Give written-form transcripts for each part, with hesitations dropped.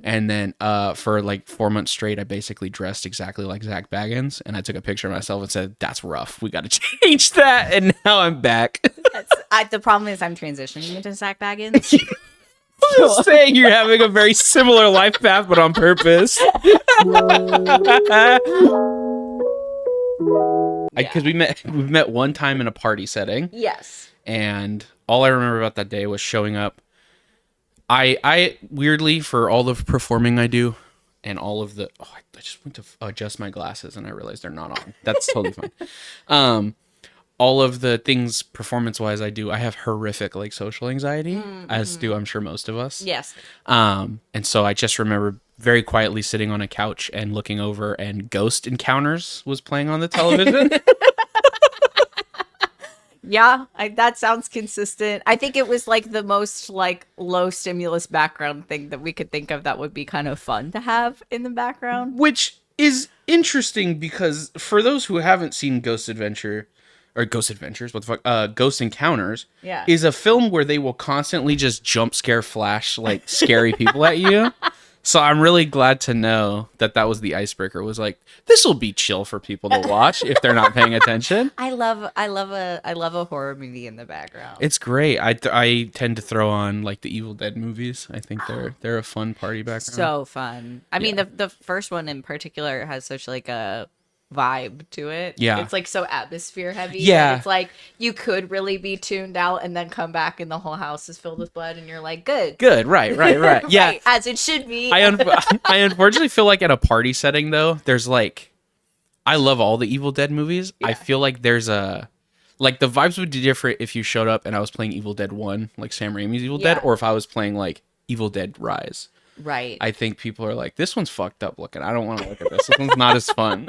And then for like 4 months straight, I basically dressed exactly like Zach Baggins. And I took a picture of myself and said, that's rough. We got to change that. And now I'm back. The problem is I'm transitioning into Zach Baggins. I'm just saying you're having a very similar life path, but on purpose. Because we met one time in a party setting. Yes. And all I remember about that day was showing up. I weirdly, for all the performing I do and all of the, I just went to adjust my glasses and I realized they're not on. That's totally fine. All of the things performance-wise I do, I have horrific like social anxiety, as do I'm sure most of us. Yes. And so I just remember very quietly sitting on a couch and looking over, and Ghost Encounters was playing on the television. Yeah, that sounds consistent. I think it was like the most like low stimulus background thing that we could think of that would be kind of fun to have in the background. Which is interesting because for those who haven't seen Ghost Adventures, what the fuck, Ghost Encounters, is a film where they will constantly just jump scare flash like scary people at you. So I'm really glad to know that was the icebreaker. Was like, this will be chill for people to watch if they're not paying attention. I love a horror movie in the background. It's great. I tend to throw on like the Evil Dead movies. I think they're a fun party background. So fun. I mean, the first one in particular has such like a vibe to it. Yeah. It's like so atmosphere heavy. Yeah. It's like you could really be tuned out and then come back and the whole house is filled with blood and you're like, good. Right. Yeah. Right, as it should be. I unfortunately feel like at a party setting though, there's like, I love all the Evil Dead movies. Yeah. I feel like there's like the vibes would be different if you showed up and I was playing Evil Dead 1, like Sam Raimi's Evil Dead, or if I was playing like Evil Dead Rise. Right. I think people are like, this one's fucked up looking. I don't want to look at this. This one's not as fun.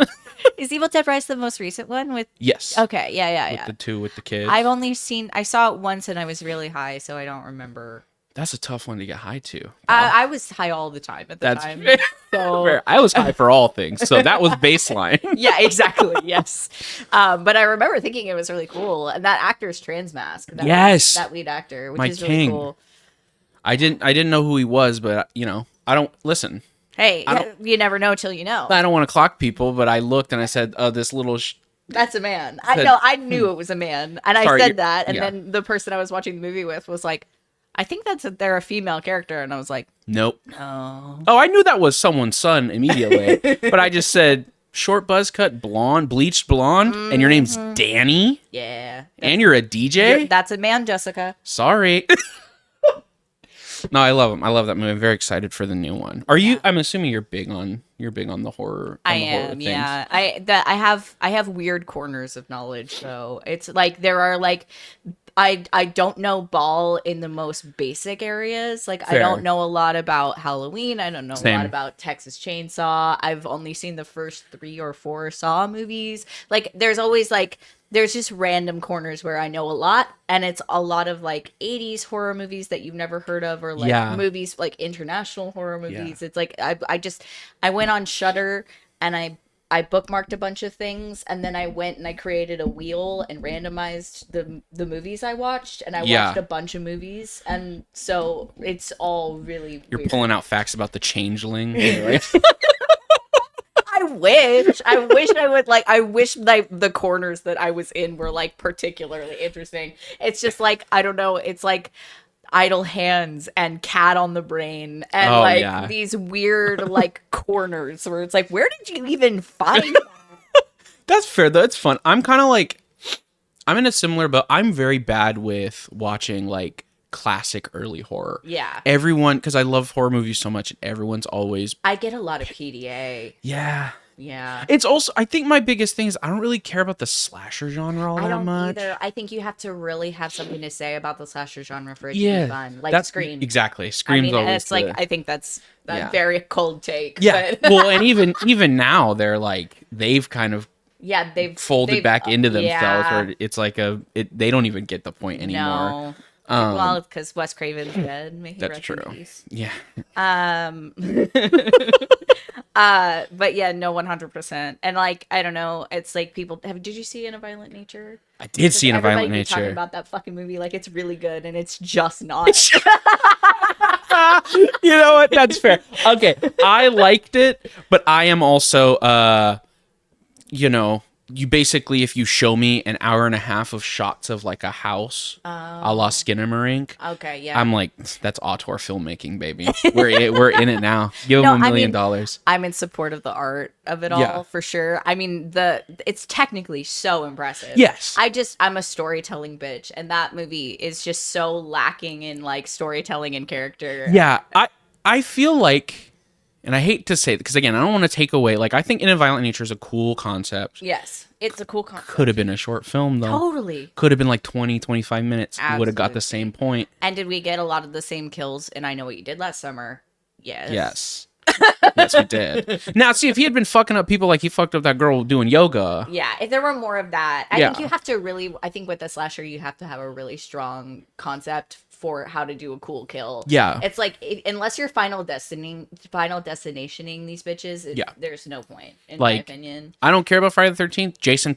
Is Evil Dead Rise the most recent one? Yes. Okay. Yeah. With the two with the kids. I saw it once and I was really high, so I don't remember. That's a tough one to get high to. I was high all the time at the time. So fair. I was high for all things, so that was baseline. Yeah, exactly. Yes. But I remember thinking it was really cool. And that actor's trans mask. That lead actor, which is really cool. I didn't know who he was, but I don't listen. Hey, you never know till you know. I don't want to clock people, but I looked and I said, this little that's a man. I knew it was a man. And I said that, and then the person I was watching the movie with was like, I think they're a female character, and I was like, nope. No. Oh, I knew that was someone's son immediately, but I just said short buzz cut blonde, bleached blonde, and your name's Danny. Yeah. And you're a DJ. That's a man, Jessica. Sorry. No, I love him. I love that movie. I'm very excited for the new one. Are you? I'm assuming you're big on the horror. I am. Yeah. I have weird corners of knowledge. So it's like there are like. I don't know ball in the most basic areas. Like, fair. I don't know a lot about Halloween. I don't know a lot about Texas Chainsaw. I've only seen the first 3 or 4 Saw movies. Like, there's always, like, there's just random corners where I know a lot. And it's a lot of, like, 80s horror movies that you've never heard of. Or, like, movies, like, international horror movies. Yeah. It's like, I went on Shudder and I bookmarked a bunch of things, and then I went and I created a wheel and randomized the movies I watched, and I watched a bunch of movies, and so it's all really You're weird. Pulling out facts about the Changeling. Right? I wish I would, like, I wish like the corners that I was in were like particularly interesting. It's just like, I don't know, it's like Idle Hands and Cat on the Brain and these weird like corners where it's like, where did you even find that? That's fair though. It's fun. I'm kind of like, I'm in a similar, but I'm very bad with watching like classic early horror. Yeah. Everyone, because I love horror movies so much, and everyone's always. I get a lot of PDA. Yeah. Yeah. It's also, I think my biggest thing is I don't really care about the slasher genre all that much. I don't either. I think you have to really have something to say about the slasher genre for it to be fun. Like that's, Scream. Exactly. Scream's always it's like, I think that's a very cold take. Yeah. But well, and even now they're like, they've kind of they've folded back into themselves where it's like they don't even get the point anymore. No. Well, because Wes Craven's dead. May he that's rest true. in peace. Yeah. But yeah, no, 100%. And like, I don't know, it's like did you see In a Violent Nature? I did see In a Violent Nature. Talking about that fucking movie like it's really good, and it's just not. You know what? That's fair. Okay, I liked it, but I am also, you basically, if you show me an hour and a half of shots of like a house, a la Skinamarink, okay, yeah, I'm like, that's auteur filmmaking, baby. We're in it now. Give them $1 million. I'm in support of the art of it all for sure. I mean, it's technically so impressive. Yes, I'm a storytelling bitch, and that movie is just so lacking in like storytelling and character. Yeah, I feel like. And I hate to say it, because again, I don't want to take away, like, I think In a Violent Nature is a cool concept. Yes, it's a cool concept. Could have been a short film, though. Totally. Could have been like 20, 25 minutes. Absolutely. Would have got the same point. And did we get a lot of the same kills in I Know What You Did Last Summer? Yes. Yes. Yes, we did. Now, see, if he had been fucking up people like he fucked up that girl doing yoga. Yeah, if there were more of that. I think you have to really, I think with a slasher, you have to have a really strong concept for how to do a cool kill. Yeah. It's like, unless you're final destinationing these bitches, there's no point, in my opinion. I don't care about Friday the 13th. Jason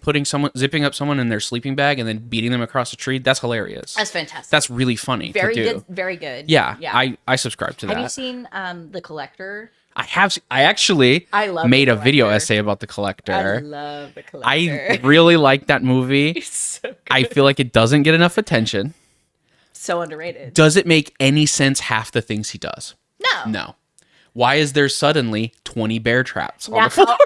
zipping up someone in their sleeping bag and then beating them across a tree. That's hilarious. That's fantastic. That's really funny to do. Very good. Yeah. I subscribe to that. Have you seen The Collector? I have. I actually made a video essay about The Collector. I love The Collector. I really like that movie. It's so good. I feel like it doesn't get enough attention. So underrated. Does it make any sense half the things he does? No. Why is there suddenly 20 bear traps on the floor?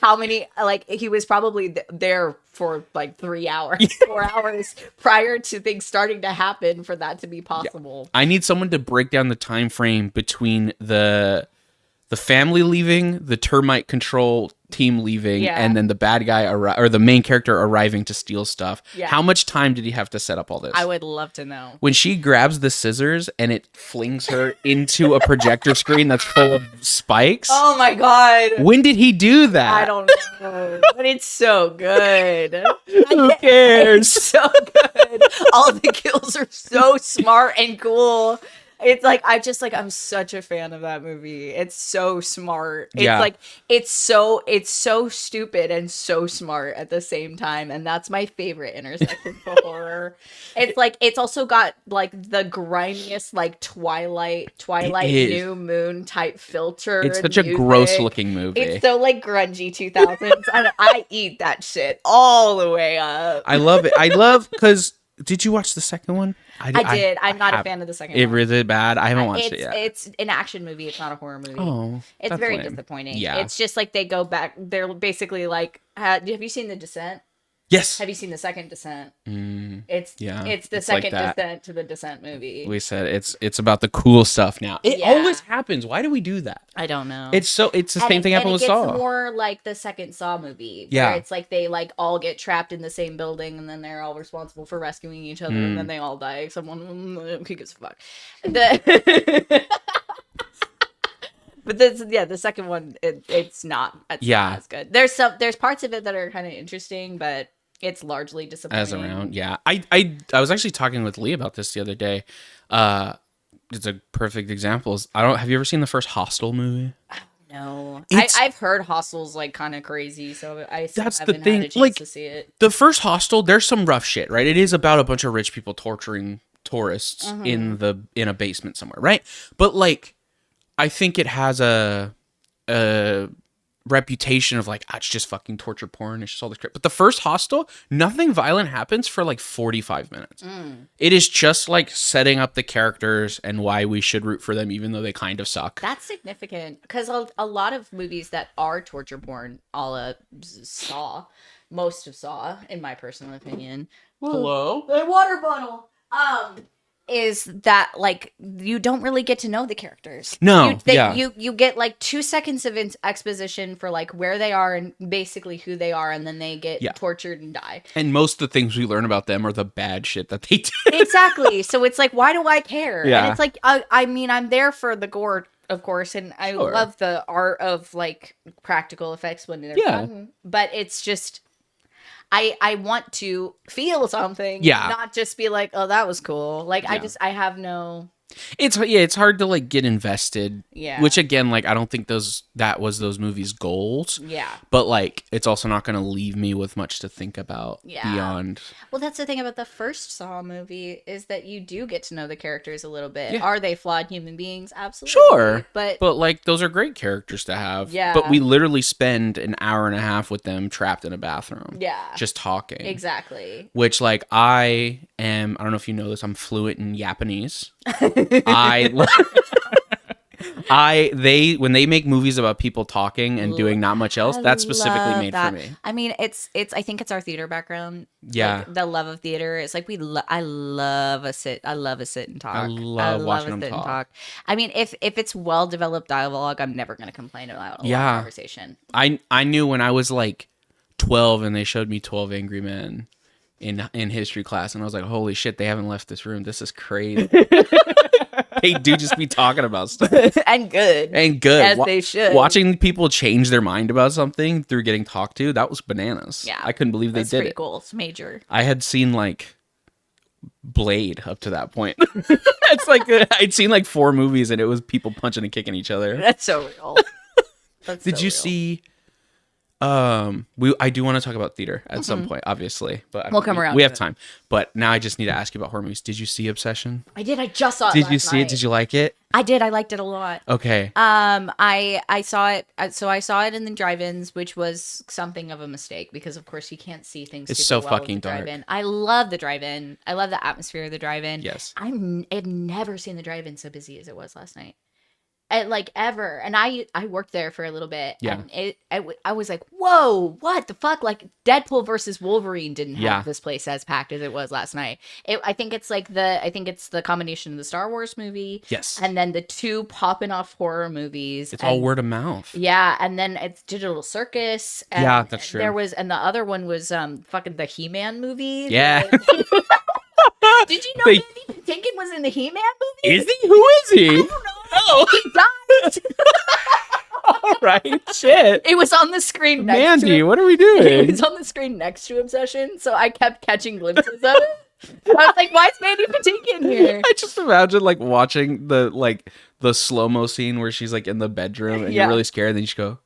How many, like, he was probably there for like 3 hours, 4 hours prior to things starting to happen for that to be possible. Yeah. I need someone to break down the time frame between the family leaving, the termite control team leaving, and then the bad guy or the main character arriving to steal stuff. Yeah. How much time did he have to set up all this? I would love to know. When she grabs the scissors and it flings her into a projector screen that's full of spikes. Oh my god. When did he do that? I don't know. But it's so good. Who cares? It's so good. All the kills are so smart and cool. It's like, I'm such a fan of that movie. It's so smart. It's like, it's so stupid and so smart at the same time. And that's my favorite intersection for horror. It's like, it's also got like the grimiest, like Twilight New Moon type filter. It's such a gross looking movie. It's so like grungy 2000s. I eat that shit all the way up. I love it. Because did you watch the second one? I did. I'm not a fan of the second one. It really bad? I haven't watched it yet. It's an action movie. It's not a horror movie. Oh, it's very disappointing. Yeah. It's just like they go back. They're basically like, have you seen The Descent? Yes. Have you seen the second Descent? It's the second like Descent to the Descent movie. We said it's about the cool stuff now. It always happens. Why do we do that? I don't know. It's the same thing happened with Saw. It's more like the second Saw movie. Where it's like they like all get trapped in the same building and then they're all responsible for rescuing each other and then they all die. Someone who gives a fuck. But the second one, it's not as good. There's parts of it that are kind of interesting, but it's largely disappointing. As around, yeah. I was actually talking with Lee about this the other day. It's a perfect example. Have you ever seen the first Hostel movie? No. I've heard Hostel's like kind of crazy, so I still haven't had a chance to see it. The first Hostel, there's some rough shit, right? It is about a bunch of rich people torturing tourists in a basement somewhere, right? But like, I think it has a reputation of like, it's just fucking torture porn. It's just all this crap. But the first Hostel, nothing violent happens for like 45 minutes. It is just like setting up the characters and why we should root for them, even though they kind of suck. That's significant because a lot of movies that are torture porn, a la Saw, most of Saw, in my personal opinion. Hello? The water bottle. Is that like you don't really get to know the characters? No, you get like 2 seconds of exposition for like where they are and basically who they are, and then they get tortured and die. And most of the things we learn about them are the bad shit that they do. Exactly. So it's like, why do I care? Yeah. And it's like, I mean, I'm there for the gore, of course, and I love the art of like practical effects when they're done. But it's just, I want to feel something, not just be like, oh, that was cool. Like, I have no It's hard to like get invested. Yeah. Which again, like I don't think that was those movies' goals. Yeah. But like it's also not going to leave me with much to think about beyond. Well, that's the thing about the first Saw movie is that you do get to know the characters a little bit. Yeah. Are they flawed human beings? Absolutely. Sure. But like those are great characters to have. Yeah. But we literally spend an hour and a half with them trapped in a bathroom. Yeah. Just talking. Exactly. Which like I don't know if you know this, I'm fluent in Japanese. When they make movies about people talking and doing not much else, that's specifically made for me. I mean, it's I think it's our theater background. Yeah. Like, the love of theater. It's like I love a sit and talk. I love watching them talk. I mean, if it's well developed dialogue, I'm never going to complain about a long conversation. I knew when I was like 12 and they showed me 12 Angry Men in history class, and I was like, holy shit, they haven't left this room. This is crazy. They do just be talking about stuff. and good. As they should. Watching people change their mind about something through getting talked to, that was bananas. Yeah. I couldn't believe they did pretty it. Cool. It's major. I had seen like Blade up to that point. It's like I'd seen like 4 movies and it was people punching and kicking each other. That's so real. Did you see I do want to talk about theater at some point, obviously, but we'll come around. We have time. But now I just need to ask you about horror movies. Did you see Obsession? I did. I just saw it. Did you see it? Did you like it? I did. I liked it a lot. Okay. I saw it. So I saw it in the drive-ins, which was something of a mistake because, of course, you can't see things. It's super so well fucking dark. Drive-in. I love the drive-in. I love the atmosphere of the drive-in. Yes. I've never seen the drive-in so busy as it was last night. Like ever. And I worked there for a little bit. Yeah. And I was like, whoa, what the fuck? Like Deadpool versus Wolverine didn't have this place as packed as it was last night. I think it's the combination of the Star Wars movie. Yes. And then the 2 popping off horror movies. It's all word of mouth. Yeah. And then it's Digital Circus. And yeah, that's true. And the other one was fucking the He-Man movie. Yeah. Did you know Mandy Patinkin was in the He-Man movie? Is he? Who is he? I don't know. Oh. He died. All right, shit. It was on the screen next Mandy, to him. what are we doing? It was on the screen next to Obsession, so I kept catching glimpses of it. I was like, why is Mandy Patinkin here? I just imagine like watching the slow-mo scene where she's like in the bedroom and you're really scared, and then you just go,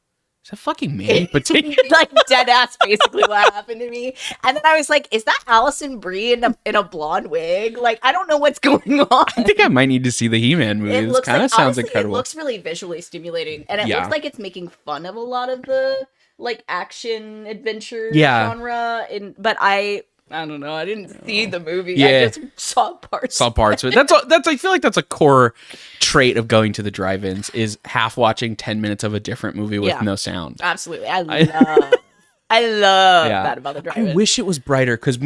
is that fucking Mandy Patinkin? Like dead ass, basically what happened to me. And then I was like, is that Allison Brie in a blonde wig? Like, I don't know what's going on. I think I might need to see the He-Man movie. It kind of sounds incredible. It looks really visually stimulating, and it looks like it's making fun of a lot of the like action adventure genre. But I don't know. I didn't see the movie. Yeah. I just saw parts. of it. That's I feel like that's a core trait of going to the drive-ins is half watching 10 minutes of a different movie with no sound. Absolutely. I love that about the drive-in. I wish it was brighter because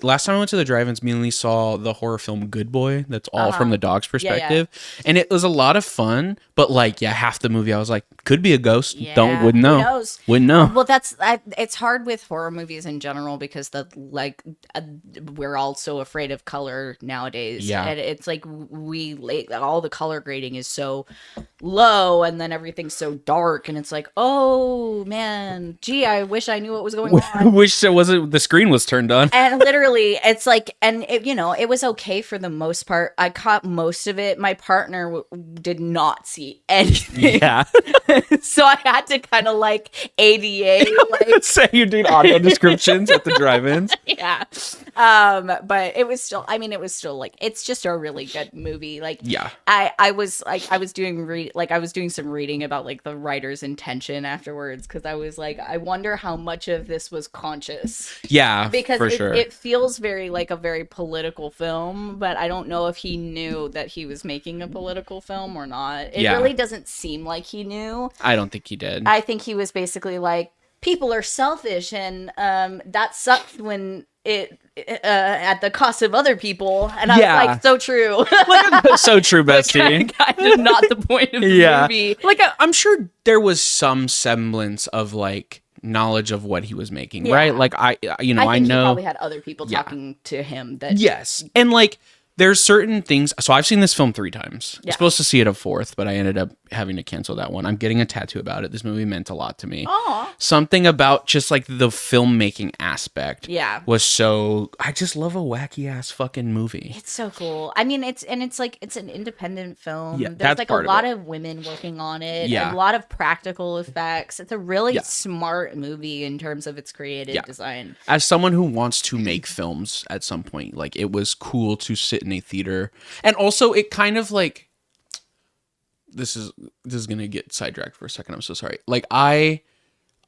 last time I went to the drive-ins, me and Lee saw the horror film Good Boy. That's all from the dog's perspective, and it was a lot of fun. But like, half the movie I was like, could be a ghost. Yeah, Wouldn't know. Who knows? Wouldn't know. Well, it's hard with horror movies in general because we're all so afraid of color nowadays. Yeah, and it's like all the color grading is so low, and then everything's so dark, and it's like, oh man, gee, I wish I knew what was going on. Wish the screen was turned on. And literally, it's like, and it was okay for the most part. I caught most of it. My partner did not see anything. Yeah. So I had to kind of like ADA. Like, say you're doing audio descriptions at the drive-ins. Yeah. But it was still, like, it's just a really good movie. Like, I was doing some reading about like the writer's intention afterwards. Cause I was like, I wonder how much of this was conscious. Yeah. Because for sure. It feels very like a very political film, but I don't know if he knew that he was making a political film or not. It really doesn't seem like he knew. I don't think he did. I think he was basically like, people are selfish, and that sucks when it at the cost of other people. And I was like, so true. So true, bestie. Kind of not the point of the movie. Like, I'm sure there was some semblance of like knowledge of what he was making, right? Like I know he probably had other people talking to him that yes, and like there's certain things. So I've seen this film 3 times. Yeah. I'm supposed to see it a 4th, but I ended up having to cancel that one. I'm getting a tattoo about it. This movie meant a lot to me. Aw. Something about just like the filmmaking aspect was so, I just love a wacky ass fucking movie. It's so cool. I mean, it's like, it's an independent film. Yeah, There's like a lot of women working on it. Yeah. A lot of practical effects. It's a really smart movie in terms of its creative design. As someone who wants to make films at some point, like it was cool to sit in a theater. And also it kind of like, this is gonna get sidetracked for a second. I'm so sorry. Like I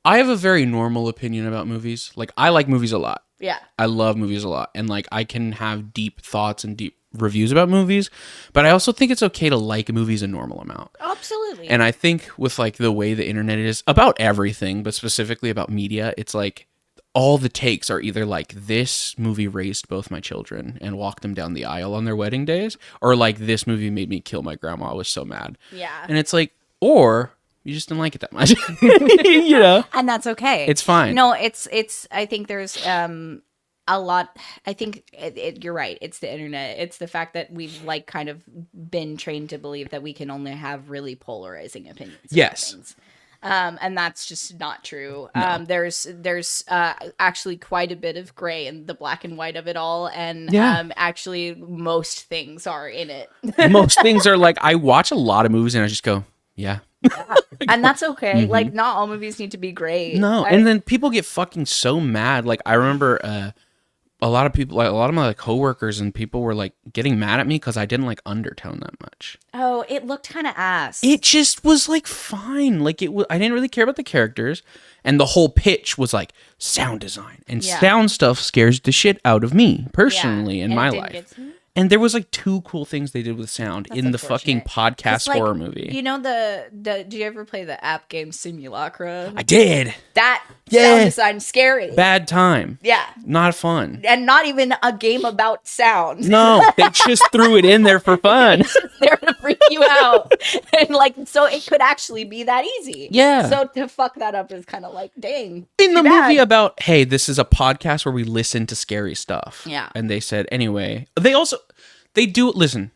have a very normal opinion about movies. Like I like movies a lot. Yeah. I love movies a lot. And like I can have deep thoughts and deep reviews about movies, but I also think it's okay to like movies a normal amount. Absolutely. And I think with like the way the internet is about everything, but specifically about media, it's like all the takes are either like this movie raised both my children and walked them down the aisle on their wedding days, or like this movie made me kill my grandma. I was so mad. Yeah. And it's like, or you just didn't like it that much, you know? And that's okay. It's fine. No, it's, I think there's, a lot. I think you're right. It's the internet. It's the fact that we've like kind of been trained to believe that we can only have really polarizing opinions. Yes. About things. And that's just not true. No. There's actually quite a bit of gray in the black and white of it all. And actually most things are in it. Most things are like, I watch a lot of movies and I just go, yeah. And that's okay. Like not all movies need to be great. No. And then people get fucking so mad. Like I remember, a lot of people, like a lot of my like coworkers and people were like getting mad at me because I didn't like Undertone that much. Oh, it looked kind of ass. It just was like fine. Like it was, I didn't really care about the characters, and the whole pitch was like sound design and sound stuff scares the shit out of me personally in my life. And there was like 2 cool things they did with sound in the fucking podcast like, horror movie. You know the did you ever play the app game Simulacra? I did. That sound design scary. Bad time. Yeah. Not fun. And not even a game about sound. No, they just threw it in there for fun. It's just there to freak you out. And like, so it could actually be that easy. Yeah. So to fuck that up is kind of like, dang. In the movie about, hey, this is a podcast where we listen to scary stuff. Yeah. And they said, anyway, they do, listen,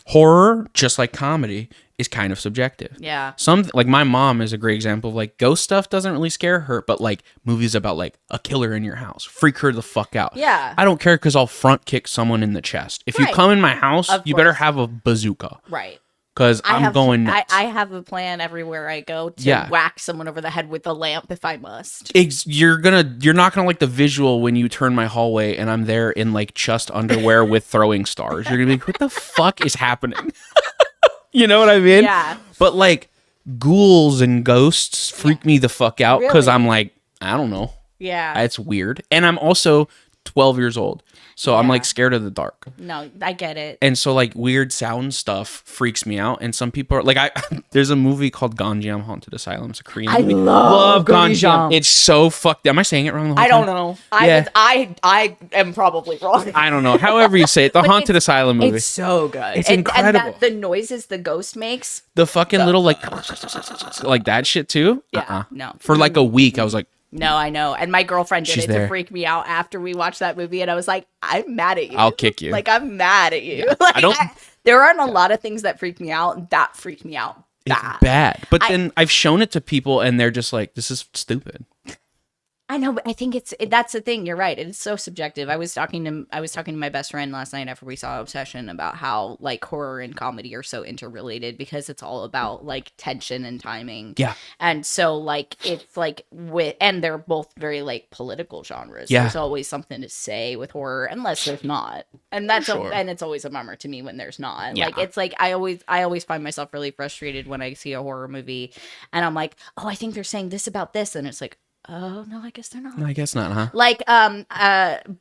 horror, just like comedy, is kind of subjective. Yeah. Like my mom is a great example of like ghost stuff doesn't really scare her, but like movies about like a killer in your house freak her the fuck out. Yeah. I don't care because I'll front kick someone in the chest. If you come in my house, you better have a bazooka. Right. Because I'm going nuts. I have a plan everywhere I go to whack someone over the head with a lamp if I must. You're not gonna like the visual when you turn my hallway and I'm there in like just underwear with throwing stars. You're gonna be like, what the fuck is happening? You know what I mean? Yeah. But like ghouls and ghosts freak me the fuck out because I'm like, I don't know. Yeah. It's weird. And I'm also 12 years old. So I'm like scared of the dark. No, I get it. And so like weird sound stuff freaks me out. And some people are like, there's a movie called Ganjiam Haunted Asylum. It's a Korean movie. I love Ganjiam. It's so fucked. Am I saying it wrong the whole time? I don't know. I am probably wrong. I don't know. However you say it. The Haunted Asylum movie. It's so good. It's incredible. And the noises the ghost makes. The fucking little like that shit too. Yeah. No. For like a week I was like, no, I know. And my girlfriend did it to freak me out after we watched that movie. And I was like, I'm mad at you. I'll kick you. Like, I'm mad at you. Yeah. Like, there aren't a lot of things that freak me out. That freaked me out. It's bad. But then I've shown it to people and they're just like, this is stupid. I know, but I think that's the thing. You're right. It's so subjective. I was talking to my best friend last night after we saw Obsession about how like horror and comedy are so interrelated because it's all about like tension and timing. Yeah. And so like it's like and they're both very like political genres. Yeah. There's always something to say with horror unless there's not. And that's and it's always a bummer to me when there's not. Yeah. Like it's like I always find myself really frustrated when I see a horror movie and I'm like, "Oh, I think they're saying this about this." And it's like, oh, no, I guess they're not. No, I guess not, huh? Like,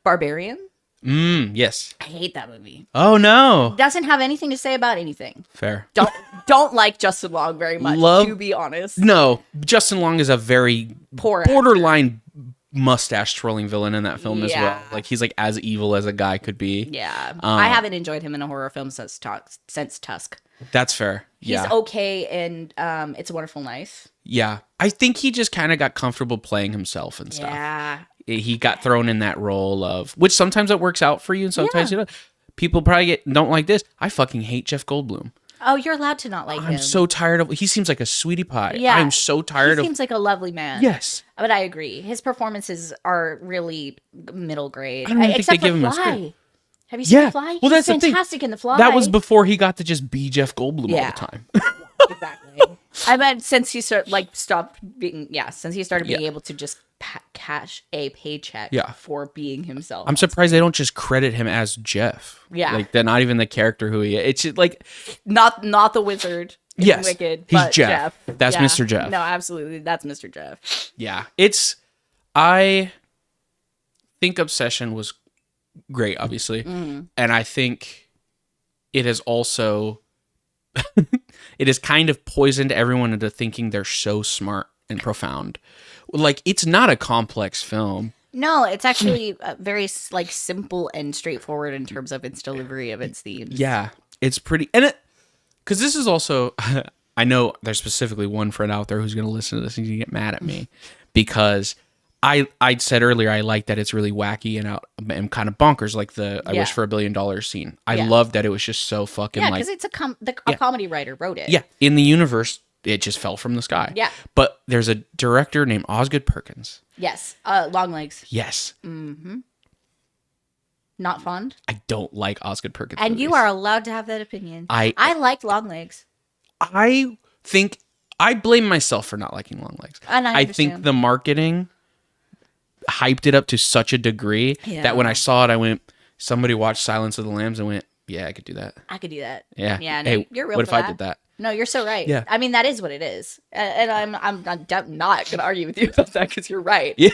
Barbarian. Yes. I hate that movie. Oh, no. Doesn't have anything to say about anything. Fair. Don't like Justin Long very much, to be honest. No, Justin Long is a very poor borderline mustache twirling villain in that film as well. Like, he's like as evil as a guy could be. Yeah. I haven't enjoyed him in a horror film since Tusk. That's fair. He's okay in It's a Wonderful Life. Yeah. I think he just kind of got comfortable playing himself and stuff. Yeah. He got thrown in that role of, which sometimes it works out for you and sometimes you don't. People probably don't like this. I fucking hate Jeff Goldblum. Oh, you're allowed to not like him. I'm so tired of... He seems like a sweetie pie. Yeah. I'm so tired of... He seems like a lovely man. Yes. But I agree. His performances are really middle grade. I don't even think they give him a script. Have you seen The Fly? Well, that's He's fantastic in The Fly. That was before he got to just be Jeff Goldblum all the time. Exactly. I meant since he started being able to just cash a paycheck for being himself. I'm surprised they don't just credit him as Jeff. Yeah. Like, they're not even the character who he is. It's just like... Not the wizard. Yes. Wicked, he's but Jeff. That's Mr. Jeff. No, absolutely. That's Mr. Jeff. Yeah. I think Obsession was great, obviously. Mm-hmm. And I think it has also... it has kind of poisoned everyone into thinking they're so smart and profound. Like, it's not a complex film. No, it's actually very like simple and straightforward in terms of its delivery of its themes. Yeah, it's pretty, and because this is also, I know there's specifically one friend out there who's going to listen to this and get mad at me because I said earlier I like that it's really wacky and kind of bonkers, like the I Wish for $1 Billion scene. I love that it was just so fucking because it's a comedy writer wrote it. Yeah, in the universe. It just fell from the sky. Yeah. But there's a director named Osgood Perkins. Yes. Long Legs. Yes. Mm-hmm. Not fond? I don't like Osgood Perkins And movies. you are allowed to have that opinion. I liked Long Legs. I think I blame myself for not liking Long Legs. And I think the marketing hyped it up to such a degree that when I saw it, I went, somebody watched Silence of the Lambs and went, yeah, I could do that. I could do that. Yeah. Yeah. No, Hey, you're real what for if I did that? No, you're so right. Yeah. I mean, that is what it is. And I'm not going to argue with you about that because you're right. Yeah.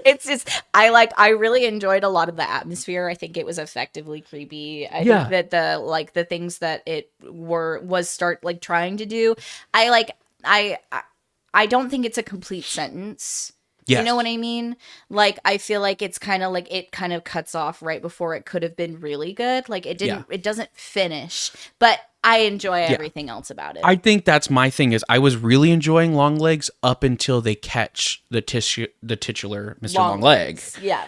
It's just, I really enjoyed a lot of the atmosphere. I think it was effectively creepy. I think that the things that it was trying to do. I don't think it's a complete sentence. Yes. You know what I mean? Like, I feel like it's kind of like it kind of cuts off right before it could have been really good. Like, it doesn't finish, but I enjoy everything else about it. I think that's my thing is I was really enjoying Long Legs up until they catch the titular Mr. Long Legs. Yeah.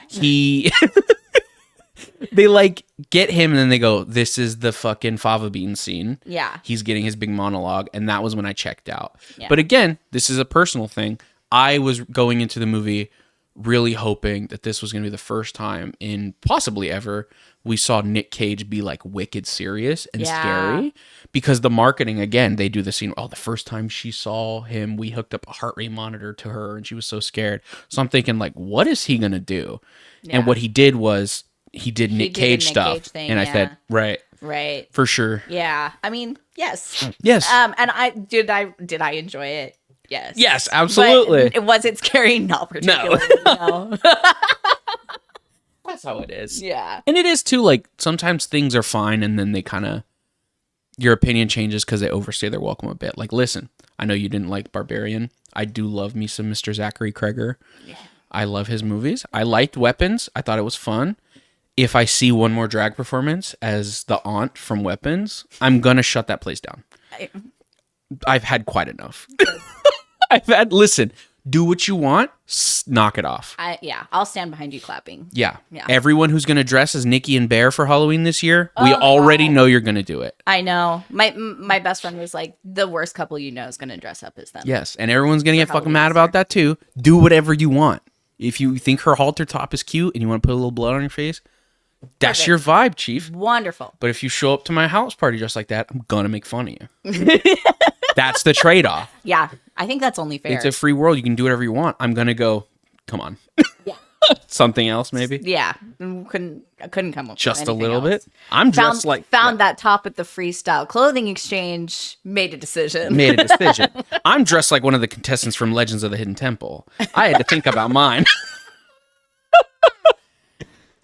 They get him and then they go, this is the fucking fava bean scene. Yeah. He's getting his big monologue. And that was when I checked out. Yeah. But again, this is a personal thing. I was going into the movie really hoping that this was going to be the first time in possibly ever we saw Nick Cage be wicked serious and scary, because the marketing, again, they do the scene. Oh, the first time she saw him, we hooked up a heart rate monitor to her and she was so scared. So I'm thinking what is he going to do? Yeah. And what he did was he did Nick Cage stuff. Cage thing, and I said, right. For sure. Yeah. I mean, yes. Yes. And did I enjoy it? Yes. Yes, absolutely. But was it scary? Not particularly. No. That's how it is. Yeah. And it is too, sometimes things are fine and then they kind of, your opinion changes because they overstay their welcome a bit. Listen, I know you didn't like Barbarian. I do love me some Mr. Zachary Kreger. Yeah. I love his movies. I liked Weapons. I thought it was fun. If I see one more drag performance as the aunt from Weapons, I'm going to shut that place down. I've had quite enough. Listen, do what you want, knock it off. I'll stand behind you clapping. Yeah. Everyone who's going to dress as Nikki and Bear for Halloween this year, we already know you're going to do it. I know. My best friend was the worst couple you know is going to dress up as them. Yes, and everyone's going to get fucking mad about that too. Do whatever you want. If you think her halter top is cute and you want to put a little blood on your face, that's your vibe, Chief. Wonderful. But if you show up to my house party just like that, I'm going to make fun of you. That's the trade-off. Yeah, I think that's only fair. It's a free world. You can do whatever you want. I'm going to go, come on. Yeah. Something else, maybe? Yeah. I couldn't come up just with a little else. bit. I'm dressed Found that top at the Freestyle Clothing Exchange, made a decision. I'm dressed like one of the contestants from Legends of the Hidden Temple. I had to think about mine.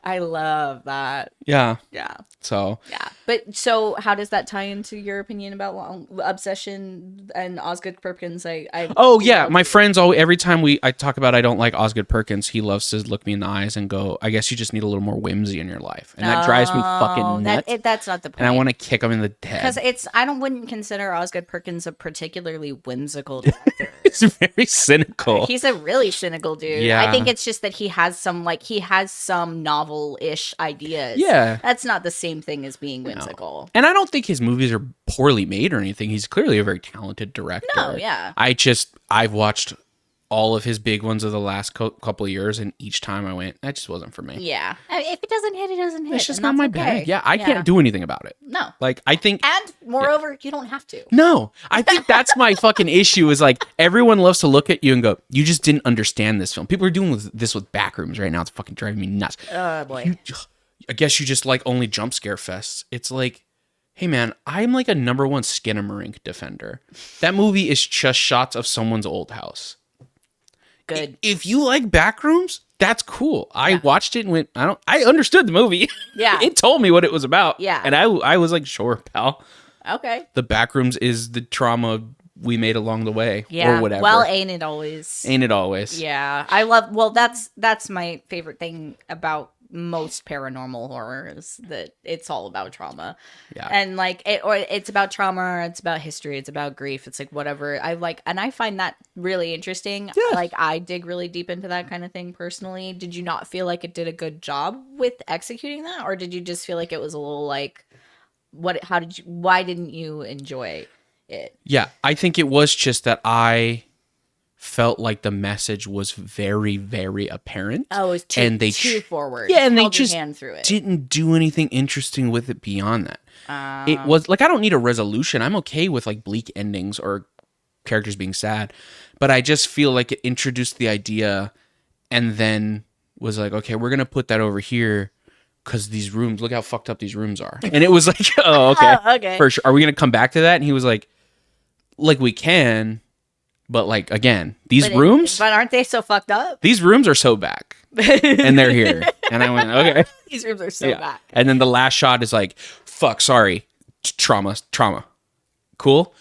I love that. Yeah. Yeah. So. Yeah. But so how does that tie into your opinion about Obsession and Osgood Perkins? My friends every time I talk about I don't like Osgood Perkins, he loves to look me in the eyes and go, I guess you just need a little more whimsy in your life. And that drives me fucking nuts. That's not the point. And I want to kick him in the head. Because wouldn't consider Osgood Perkins a particularly whimsical director. He's very cynical. He's a really cynical dude. Yeah. I think it's just that he has some novel novel-ish ideas. Yeah. That's not the same thing as being whimsical. No. And I don't think his movies are poorly made or anything. He's clearly a very talented director. No, yeah. I've watched all of his big ones of the last couple of years, and each time I went, that just wasn't for me. Yeah. If it doesn't hit, it doesn't hit. It's just not my bag. Yeah, I can't do anything about it. No. Like, I think... And, moreover, you don't have to. No. I think that's my fucking issue is, like, everyone loves to look at you and go, you just didn't understand this film. People are doing this with Backrooms right now. It's fucking driving me nuts. Oh, boy. I guess you just like only jump scare fests. It's like... Hey man, I'm like a #1 Skinamarink defender. That movie is just shots of someone's old house. Good. If you like Backrooms, that's cool. I watched it and went, I understood the movie. Yeah. It told me what it was about. Yeah. And I was like, sure, pal. Okay. The Backrooms is the trauma we made along the way. Yeah. Or whatever. Well, ain't it always? Ain't it always? Yeah. That's my favorite thing about most paranormal horror is that it's all about trauma. Yeah. And like it's about trauma, or it's about history, it's about grief, it's like whatever. And I find that really interesting. Yeah. Like I dig really deep into that kind of thing personally. Did you not feel like it did a good job with executing that, or did you just feel like it was a little like why didn't you enjoy it? Yeah, I think it was just that I felt like the message was very, very apparent. Oh, it was too forward. Yeah, and they Held your just hand through it. didn't do anything interesting with it beyond that. It was like, I don't need a resolution. I'm okay with like bleak endings or characters being sad, but I just feel like it introduced the idea and then was like, okay, we're gonna put that over here because these rooms, look how fucked up these rooms are. And it was like, oh, okay, okay, for sure. Are we gonna come back to that? And he was like we can. But like again, rooms, but aren't they so fucked up? These rooms are so back, and they're here. And I went, okay, these rooms are so back. And then the last shot is like, fuck, sorry, trauma, cool,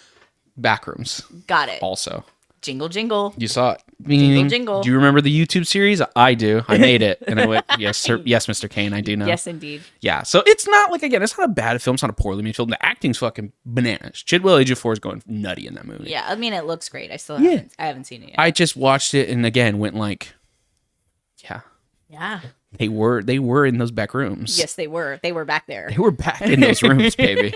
Backrooms. Got it. Also, jingle jingle. You saw it. Jingle jingle. Do you remember the YouTube series? I do. I made it, and I went, yes, sir, yes, Mr. Kane, I do know. Yes, indeed. Yeah. So it's not like it's not a bad film. It's not a poorly made film. The acting's fucking bananas. Chidwell Ejiofor is going nutty in that movie. Yeah, I mean, it looks great. I haven't seen it yet. I just watched it and again went like, yeah. They were in those back rooms. Yes, they were. They were back there. They were back in those rooms, baby.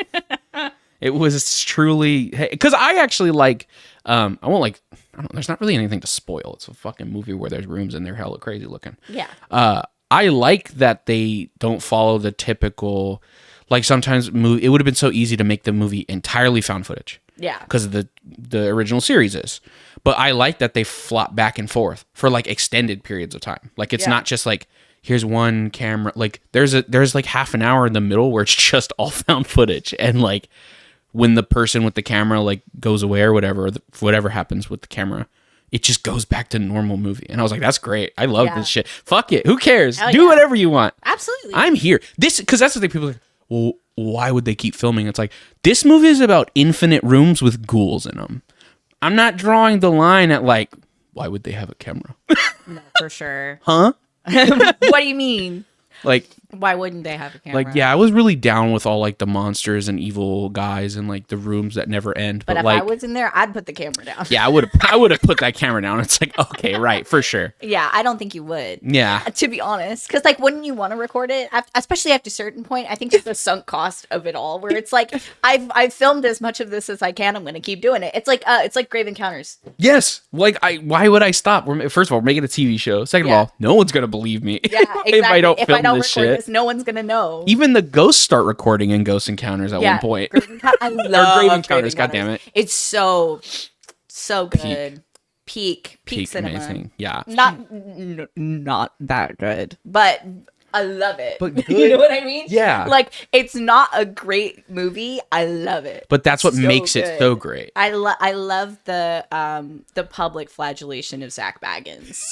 It was truly, because I actually like, I won't like, I don't know, there's not really anything to spoil. It's a fucking movie where there's rooms and they're hella crazy looking. Yeah. I like that they don't follow the typical, like sometimes it would have been so easy to make the movie entirely found footage. Yeah. Because of the original series is. But I like that they flop back and forth for like extended periods of time. Like it's not just like, here's one camera. Like there's like half an hour in the middle where it's just all found footage. And like when the person with the camera like goes away or whatever, whatever happens with the camera, it just goes back to normal movie. And I was like, that's great. I love this shit. Fuck it. Who cares? Do whatever you want. Absolutely. I'm here. Because that's the thing. People are like, well, why would they keep filming? It's like, this movie is about infinite rooms with ghouls in them. I'm not drawing the line at like, why would they have a camera? No, for sure. Huh? What do you mean? Like, why wouldn't they have a camera? like, yeah, I was really down with all like the monsters and evil guys and like the rooms that never end. But if like, I was in there, I'd put the camera down. Yeah, I would have put that camera down. It's like, okay, right, for sure. Yeah, I don't think you would. Yeah. To be honest. Because, like, wouldn't you want to record it? Especially after a certain point. I think just the sunk cost of it all, where it's like, I've filmed as much of this as I can. I'm going to keep doing it. It's like Grave Encounters. Yes. Like, why would I stop? First of all, we're making a TV show. Second of all, no one's going to believe me. Yeah, exactly. if I don't film this record shit. This, no one's going to know. Even the ghosts start recording in Ghost Encounters at one point. I love Grave Encounters, goddammit. It's so good. Peak cinema. Amazing. Yeah. Not that good, but I love it. But good. You know what I mean? Yeah. Like, it's not a great movie. I love it. But that's what makes it so great. I love the public flagellation of Zach Baggins.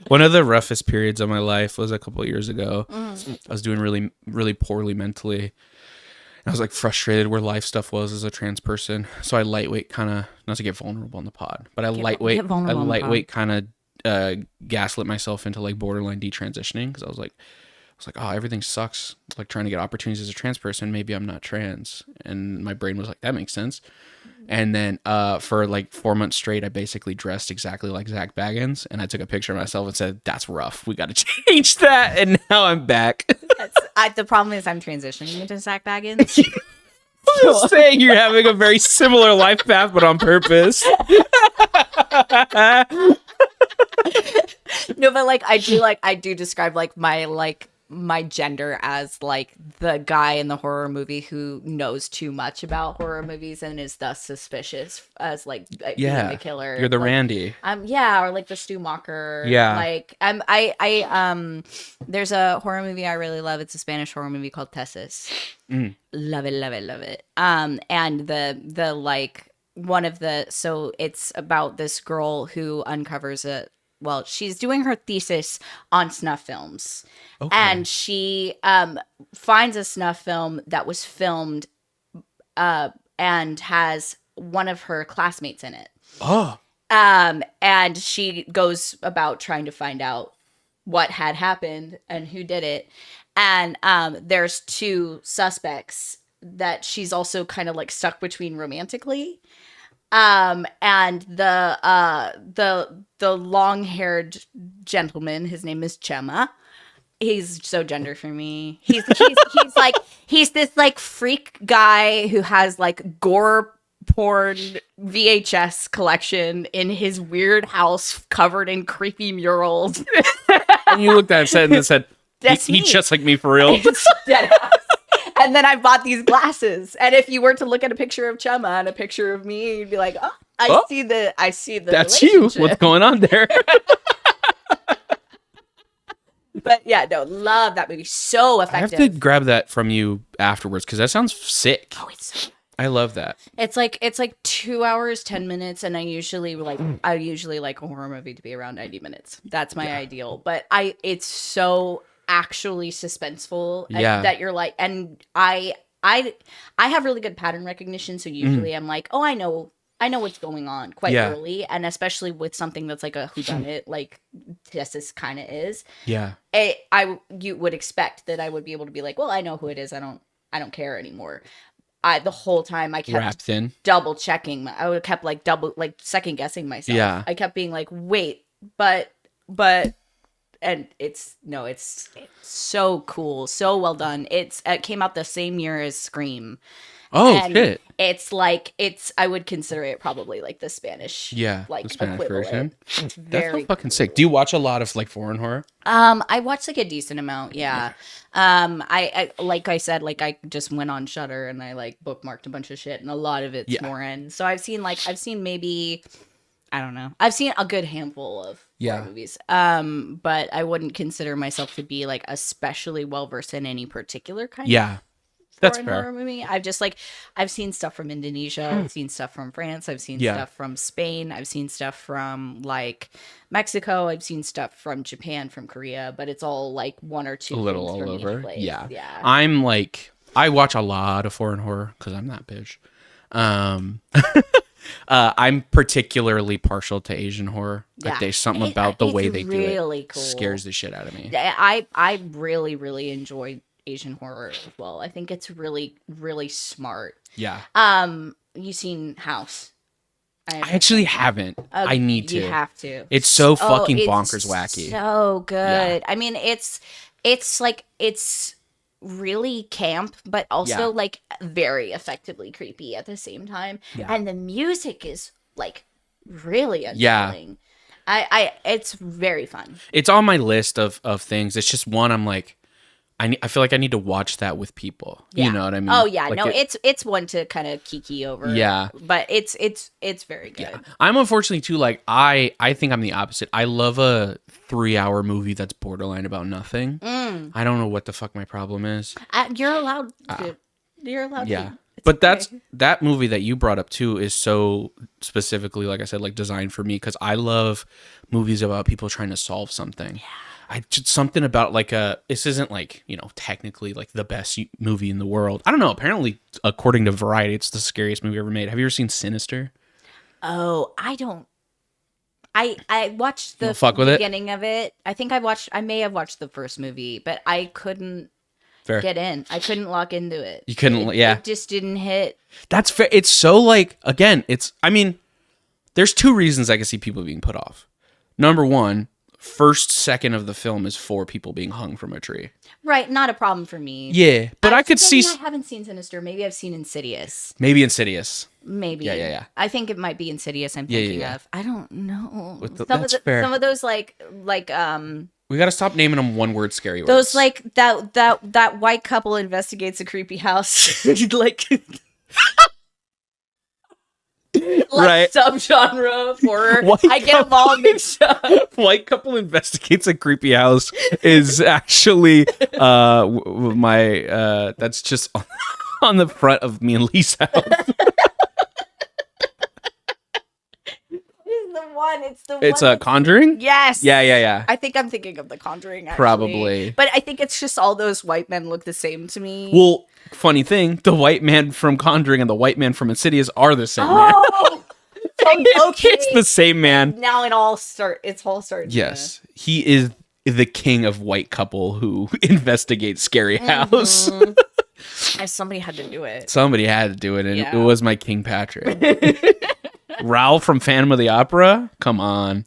One of the roughest periods of my life was a couple of years ago. I was doing really, really poorly mentally. I was like frustrated where life stuff was as a trans person. So I lightweight kind of, not to get vulnerable on the pod, but I lightweight kind of gaslit myself into like borderline detransitioning because I was like, oh, everything sucks. Like trying to get opportunities as a trans person. Maybe I'm not trans. And my brain was like, that makes sense. And then for like 4 months straight, I basically dressed exactly like Zach Baggins, and I took a picture of myself and said, "That's rough. We got to change that." And now I'm back. The problem is I'm transitioning into Zach Baggins. I'm saying you're having a very similar life path, but on purpose. No, but like I do describe like my gender as like the guy in the horror movie who knows too much about horror movies and is thus suspicious as like being the killer. You're the like, Randy. Yeah, or like the Stu Macher. Yeah. Like there's a horror movie I really love. It's a Spanish horror movie called Tessis. Love it, love it, love it. And the like one of the so it's about this girl who uncovers she's doing her thesis on snuff films. Okay. And she finds a snuff film that was filmed and has one of her classmates in it. Oh. And she goes about trying to find out what had happened and who did it. And there's two suspects that she's also kind of like stuck between romantically. And the long-haired gentleman, his name is Chema. He's so gender for me. He's this like freak guy who has like gore porn VHS collection in his weird house covered in creepy murals. And you looked at it and said, he just like me for real. And then I bought these glasses. And if you were to look at a picture of Chema and a picture of me, you'd be like, "Oh, I see the that's you. What's going on there?" But yeah, no, love that movie. So effective. I have to grab that from you afterwards because that sounds sick. Oh, it's so good. I love that. It's like 2 hours, 10 minutes, and I usually like a horror movie to be around 90 minutes. That's my ideal. But it's so actually suspenseful that you're like, and I have really good pattern recognition, so usually I'm like, oh, I know what's going on quite early, and especially with something that's like a whodunit, like this kind of is. Yeah, you would expect that I would be able to be like, well, I know who it is. I don't care anymore. The whole time I kept double checking. I kept like second guessing myself. Yeah, I kept being like, wait, but. And it's so cool, so well done. It came out the same year as Scream. Oh, and shit! I would consider it probably like the Spanish, the Spanish version. It's That's so fucking sick. Do you watch a lot of like foreign horror? I watch like a decent amount. Yeah. I like I said, like I just went on Shudder and I like bookmarked a bunch of shit, and a lot of it's foreign. So I've seen maybe. I don't know. I've seen a good handful of horror movies. But I wouldn't consider myself to be like especially well versed in any particular kind of that's fair. horror movie. I've seen stuff from Indonesia, I've seen stuff from France, I've seen stuff from Spain, I've seen stuff from like Mexico, I've seen stuff from Japan, from Korea, but it's all like one or two a little things all from over. each place. Yeah. I'm like I watch a lot of foreign horror because I'm that bitch. I'm particularly partial to Asian horror. Like there's something about the way they do it cool. Scares the shit out of me. I really, really enjoy Asian horror as well. I think it's really, really smart. Yeah. You seen House? I actually haven't. I need to. You have to. It's so fucking bonkers wacky. So good. Yeah. I mean, it's really camp, but also like very effectively creepy at the same time. Yeah. And the music is like really unsettling. Yeah. It's very fun. It's on my list of things. It's just one I'm like, I feel like I need to watch that with people. Yeah. You know what I mean? Oh yeah, like it's one to kind of kiki over. Yeah, but it's very good. Yeah. I'm unfortunately too like I think I'm the opposite. I love a 3-hour movie that's borderline about nothing. I don't know what the fuck my problem is. You're allowed to. You're allowed to. Yeah. But that movie that you brought up too is so specifically, like I said, like designed for me because I love movies about people trying to solve something. Yeah. Something about like this isn't like, technically like the best movie in the world. I don't know. Apparently, according to Variety, it's the scariest movie ever made. Have you ever seen Sinister? Oh, I don't. I watched the beginning of it. I think I may have watched the first movie, but I couldn't. get in. I couldn't lock into it. You couldn't, yeah. It just didn't hit. That's fair. It's so like, again, there's two reasons I can see people being put off. Number one, first second of the film is 4 people being hung from a tree. Right, not a problem for me. Yeah, but I could see. I haven't seen Sinister. Maybe I've seen Insidious. Maybe Insidious. Maybe. Yeah. I think it might be Insidious. I'm thinking of. I don't know. That's fair. Some of those like. We gotta stop naming them one-word scary words. Those like that white couple investigates a creepy house. like. Right. Subgenre of horror. I get them all mixed up. White couple investigates a creepy house is actually that's just on the front of me and Lee's house. It's a Conjuring? Yes. Yeah. I think I'm thinking of The Conjuring, actually. Probably. But I think it's just all those white men look the same to me. Well, funny thing, the white man from Conjuring and the white man from Insidious are the same man. Okay. It's the same man. Now it's all starting. Yes. He is the king of white couple who investigates scary house. Somebody had to do it. Somebody had to do it, and it was my King Patrick. Ralph from Phantom of the Opera? Come on.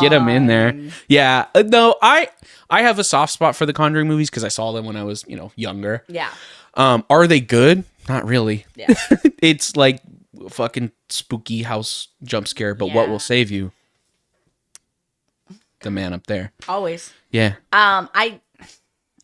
Get him in there. Yeah. No, I have a soft spot for the Conjuring movies because I saw them when I was, younger. Yeah. Are they good? Not really. Yeah. It's like fucking spooky house jump scare, but what will save you? The man up there. Always. Yeah.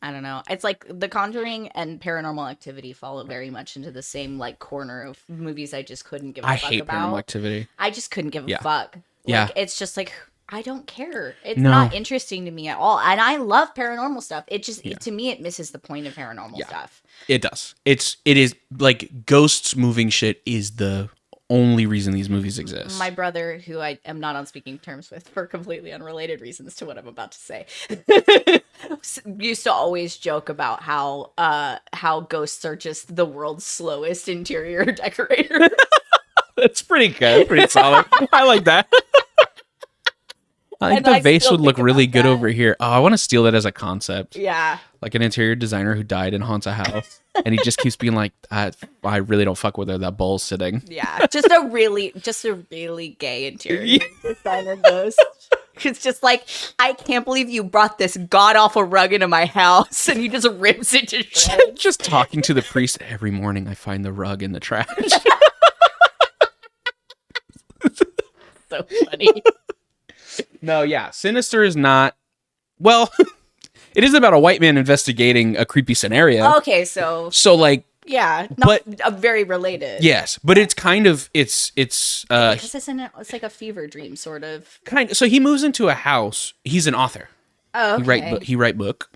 I don't know. It's like The Conjuring and Paranormal Activity fall very much into the same like corner of movies I just couldn't give a fuck about. I hate Paranormal Activity. I just couldn't give a fuck. It's just like I don't care. It's No. not interesting to me at all. And I love paranormal stuff. It just to me it misses the point of paranormal stuff. It does. It is like ghosts moving shit is the only reason these movies exist. My brother, who I am not on speaking terms with for completely unrelated reasons to what I'm about to say, used to always joke about how ghosts are just the world's slowest interior decorator. That's pretty good. Pretty solid. I like that. I think the vase would look really good over here. Oh, I want to steal that as a concept. Yeah. Like an interior designer who died and haunts a house. And he just keeps being like, I really don't fuck with where that bowl's sitting. Yeah. Just a really gay interior designer ghost. It's just like, I can't believe you brought this god-awful rug into my house and he just rips it to shreds. Just talking to the priest every morning, I find the rug in the trash. So funny. No, yeah. Sinister is not... Well, it is about a white man investigating a creepy scenario. Okay, so like... Yeah, not very related. Yes, but it's kind of... It's because it's like a fever dream, sort of. Kind of. So he moves into a house. He's an author. Oh, okay. He write book.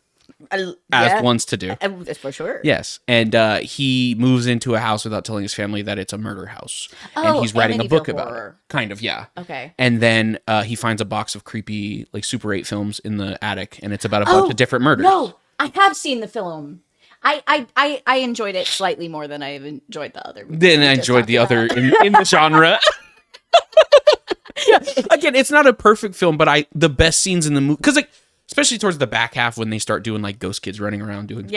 As ones to do. For sure. Yes. And he moves into a house without telling his family that it's a murder house. Oh, and he's writing a book about it. Kind of, yeah. Okay. And then he finds a box of creepy, like, Super 8 films in the attic, and it's about a bunch of different murders. No, I have seen the film. I enjoyed it slightly more than I enjoyed the other. Then I enjoyed the other in the genre. Yeah. Again, it's not a perfect film, but the best scenes in the movie, because like, especially towards the back half when they start doing like ghost kids running around doing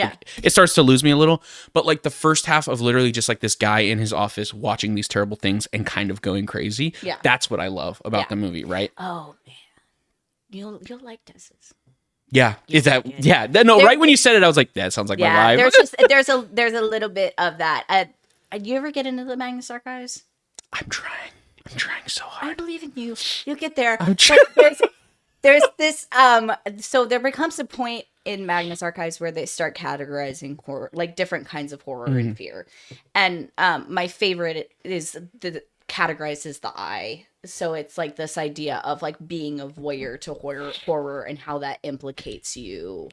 it starts to lose me a little. But like the first half of literally just like this guy in his office watching these terrible things and kind of going crazy. Yeah. That's what I love about the movie, right? Oh man. You'll like Tessa's. Yeah. Is that right when you said it, I was like, that sounds like my vibe. There's a little bit of that. Do you ever get into the Magnus Archives? I'm trying so hard. I believe in you. You'll get there. I'm trying. There's this so there becomes a point in Magnus Archives where they start categorizing horror, like different kinds of horror and fear. And my favorite is categorizes the eye. So it's like this idea of like being a voyeur to horror and how that implicates you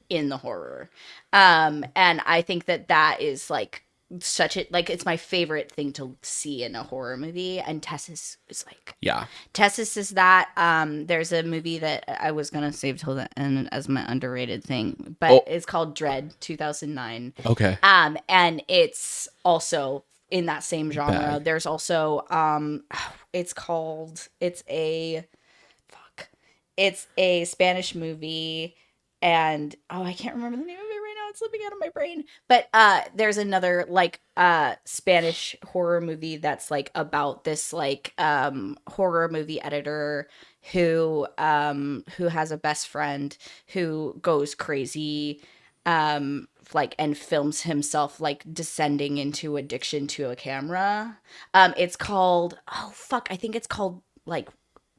in the horror. And I think that is like it's my favorite thing to see in a horror movie, and Tess's is like Tess's is that. There's a movie that I was gonna save till the end as my underrated thing, but it's called Dread 2009. Okay. And it's also in that same genre. There's also it's a Spanish movie, and I can't remember the name of it right now. it's slipping out of my brain. But there's another like Spanish horror movie that's like about this like horror movie editor who has a best friend who goes crazy like and films himself like descending into addiction to a camera. It's called I think it's called like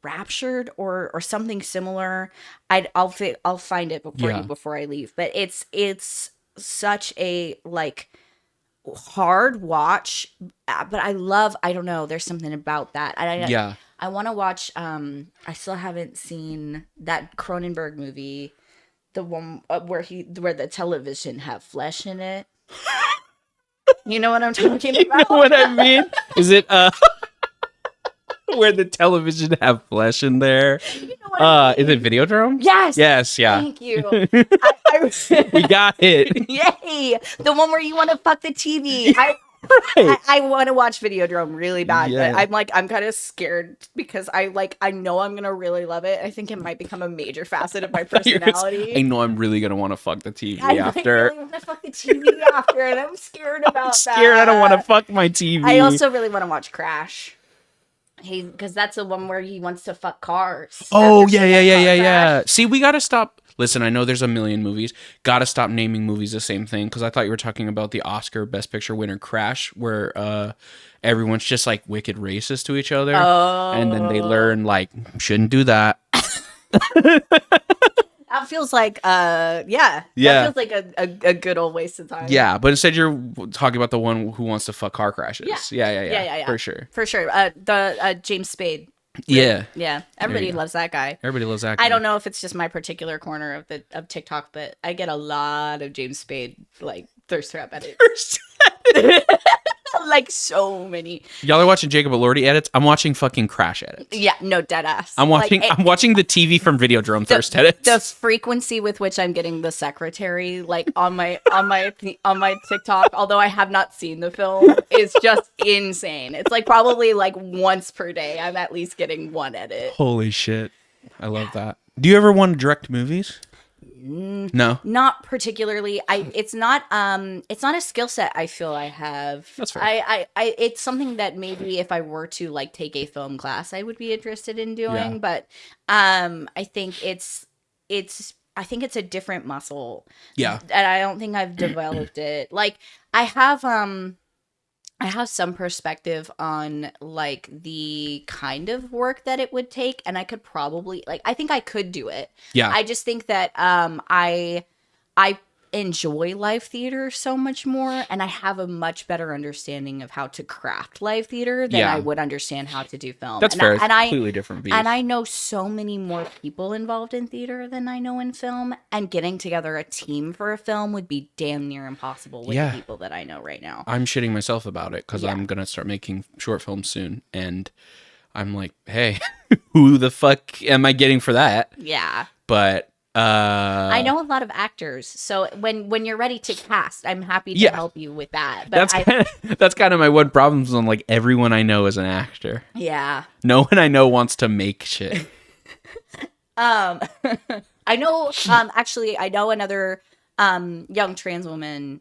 Raptured or something similar. I'll find it before I leave. But it's such a like hard watch, but I don't know, there's something about that. I want to watch I still haven't seen that Cronenberg movie, the one where the television have flesh in it. You know what I'm talking about? You know what I mean? Is it where the television have flesh in there? You know what I mean? Is it Videodrome? Yes. Yes, yeah. Thank you. We got it. Yay! The one where you want to fuck the TV. I want to watch Videodrome really bad, but I'm kind of scared because I know I'm gonna really love it. I think it might become a major facet of my personality. I know I'm really gonna want to fuck the TV after. I really want to fuck the TV after, and I'm scared about that. I don't want to fuck my TV. I also really want to watch Crash. Because that's the one where he wants to fuck cars. Oh, yeah. See, we gotta stop. Listen, I know there's a million movies. Gotta stop naming movies the same thing. Because I thought you were talking about the Oscar Best Picture winner Crash, where everyone's just like wicked racist to each other. Oh. And then they learn, like, shouldn't do that. That feels like, That feels like a good old waste of time. Yeah, but instead you're talking about the one who wants to fuck car crashes. Yeah. For sure. The James Spade. Yeah. Yeah. Everybody loves that guy. Everybody loves that guy. I don't know if it's just my particular corner of TikTok, but I get a lot of James Spade like thirst trap edits. Like so many. Y'all are watching Jacob Elordi edits. I'm watching fucking Crash edits. Yeah, no, dead ass. I'm watching the TV from Videodrome thirst edits. The frequency with which I'm getting the secretary like on my TikTok, although I have not seen the film, is just insane. It's like probably like once per day I'm at least getting one edit. Holy shit. I love that. Do you ever want to direct movies? No, not particularly. It's not a skill set I feel I have. That's fair. I it's something that maybe if I were to like take a film class I would be interested in doing, but I think it's a different muscle. Yeah. And I don't think I've developed it. Like I have some perspective on like the kind of work that it would take, and I could probably I think I could do it. Yeah. I just think that I enjoy live theater so much more, and I have a much better understanding of how to craft live theater than I would understand how to do film. That's fair. It's completely different beast. And I know so many more people involved in theater than I know in film, and getting together a team for a film would be damn near impossible with the people that I know right now. I'm shitting myself about it because I'm gonna start making short films soon, and I'm like, hey, who the fuck am I getting for that? Yeah. But I know a lot of actors, so when you're ready to cast, I'm happy to help you with that. But that's kind of my one problem is like everyone I know is an actor. Yeah. No one I know wants to make shit. I know. Actually, I know another young trans woman.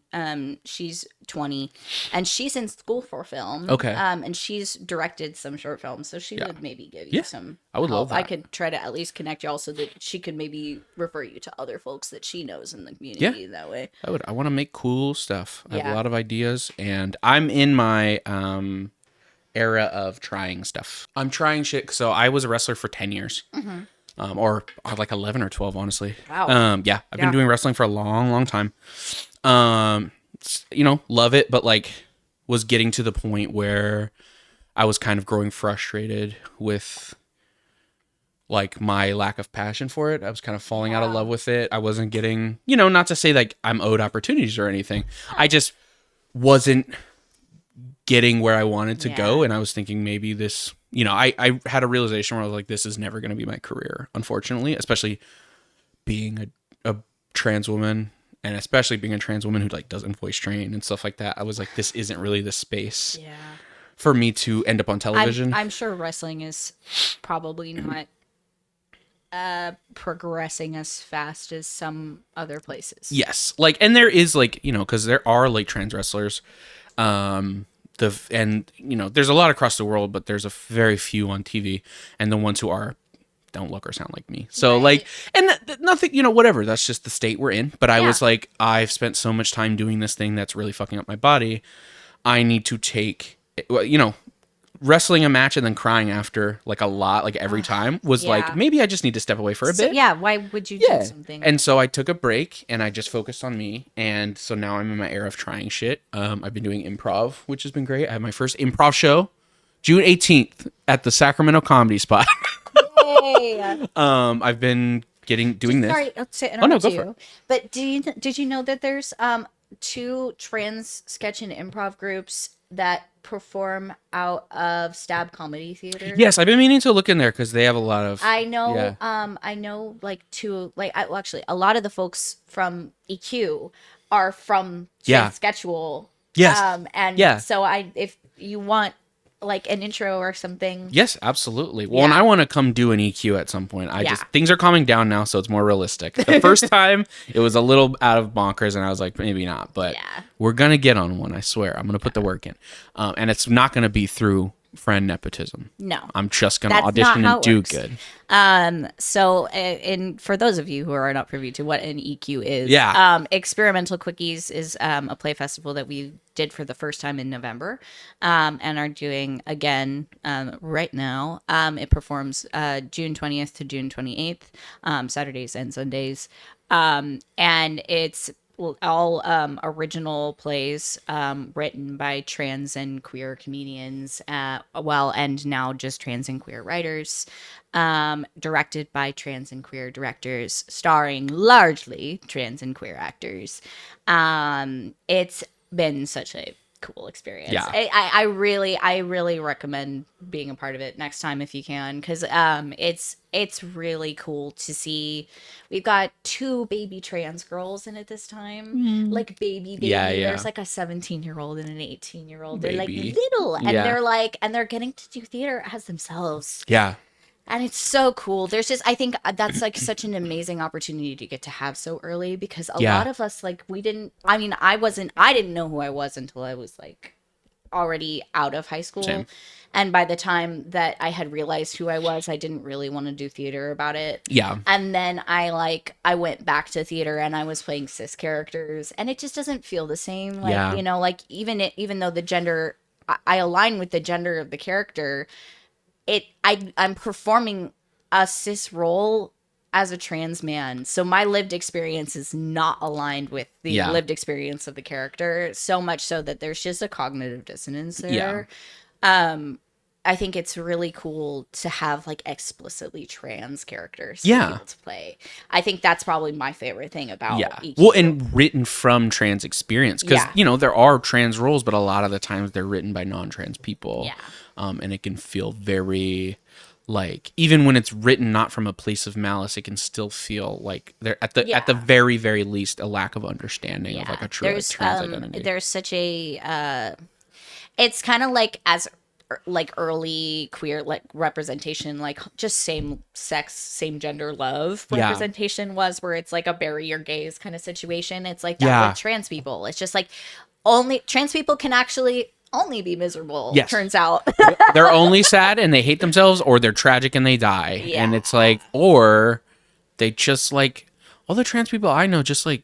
She's 20, and she's in school for film. Okay. And she's directed some short films, so she would maybe give you some. I would love that. I could try to at least connect y'all so that she could maybe refer you to other folks that she knows in the community that way. I want to make cool stuff. I have a lot of ideas, and I'm in my era of trying stuff. I'm trying shit. So I was a wrestler for 10 years. Mm-hmm. Or like 11 or 12, honestly. Wow. I've been doing wrestling for a long, long time. Love it, but like was getting to the point where I was kind of growing frustrated with like my lack of passion for it. I was kind of falling out of love with it. I wasn't getting, not to say like I'm owed opportunities or anything. I just wasn't getting where I wanted to go. And I was thinking maybe this, I had a realization where I was like, this is never going to be my career, unfortunately, especially being a trans woman, and especially being a trans woman who like doesn't voice train and stuff like that. I was like, this isn't really the space for me to end up on television. I'm sure wrestling is probably not progressing as fast as some other places. Yes, like, and there is like, you know, because there are like trans wrestlers, and you know, there's a lot across the world, but there's a very few on TV, and the ones who are don't look or sound like me. So Right. like, and nothing, you know, whatever. That's just the state we're in. But I was like, I've spent so much time doing this thing that's really fucking up my body. I need to take, well, you know, wrestling a match and then crying after like a lot, like every time was like, maybe I just need to step away for a bit. Yeah, why would you do something? And so I took a break and I just focused on me. And so now I'm in my era of trying shit. I've been doing improv, which has been great. I have my first improv show June 18th at the Sacramento Comedy Spot. Yay. I've been doing this. Sorry, go for it. But did you know that there's 2 trans sketch and improv groups that perform out of Stab Comedy Theater? Yes, I've been meaning to look in there because they have a lot of. I know. I know like 2. Like, well, actually, a lot of the folks from EQ are from Sketchual. Yes. And so if you want like an intro or something. Yes, absolutely. Well, and I want to come do an EQ at some point. Things are calming down now, so it's more realistic. The first time it was a little out of bonkers, and I was like, maybe not, but we're gonna get on one. I swear, I'm gonna put the work in, and it's not gonna be through friend nepotism. No, I'm just gonna audition and do good. So, for those of you who are not privy to what an EQ is, Experimental Quickies is a play festival that we did for the first time in November, and are doing again right now. It performs June 20th to June 28th, Saturdays and Sundays, and it's all original plays written by trans and queer comedians, and now just trans and queer writers, directed by trans and queer directors, starring largely trans and queer actors. It's been such a cool experience. Yeah. I really recommend being a part of it next time if you can, because it's really cool to see. We've got 2 baby trans girls in it this time. Like baby. There's like a 17-year-old and an 18-year-old. They're like little, and they're getting to do theater as themselves. Yeah. And it's so cool. There's just, I think that's like such an amazing opportunity to get to have so early, because a lot of us, like, I didn't know who I was until I was like already out of high school. Same. And by the time that I had realized who I was, I didn't really want to do theater about it. Yeah. And then I went back to theater and I was playing cis characters, and it just doesn't feel the same. Like, you know, like even though the gender, I align with the gender of the character, I'm performing a cis role as a trans man, so my lived experience is not aligned with the lived experience of the character, so much so that there's just a cognitive dissonance there. I think it's really cool to have like explicitly trans characters to be able to play. I think that's probably my favorite thing about EQ. Well, and written from trans experience, because you know, there are trans roles, but a lot of the times they're written by non-trans people. And it can feel very, like, even when it's written not from a place of malice, it can still feel like they're at the very, very least a lack of understanding of like a true like, trans identity. There's such a it's kind of like as like early queer like representation, like just same sex, same gender love representation was, where it's like a bury your gays kind of situation. It's like that with trans people. It's just like only trans people can actually only be miserable, turns out. They're only sad and they hate themselves, or they're tragic and they die. And it's like, or they just like, all the trans people I know just like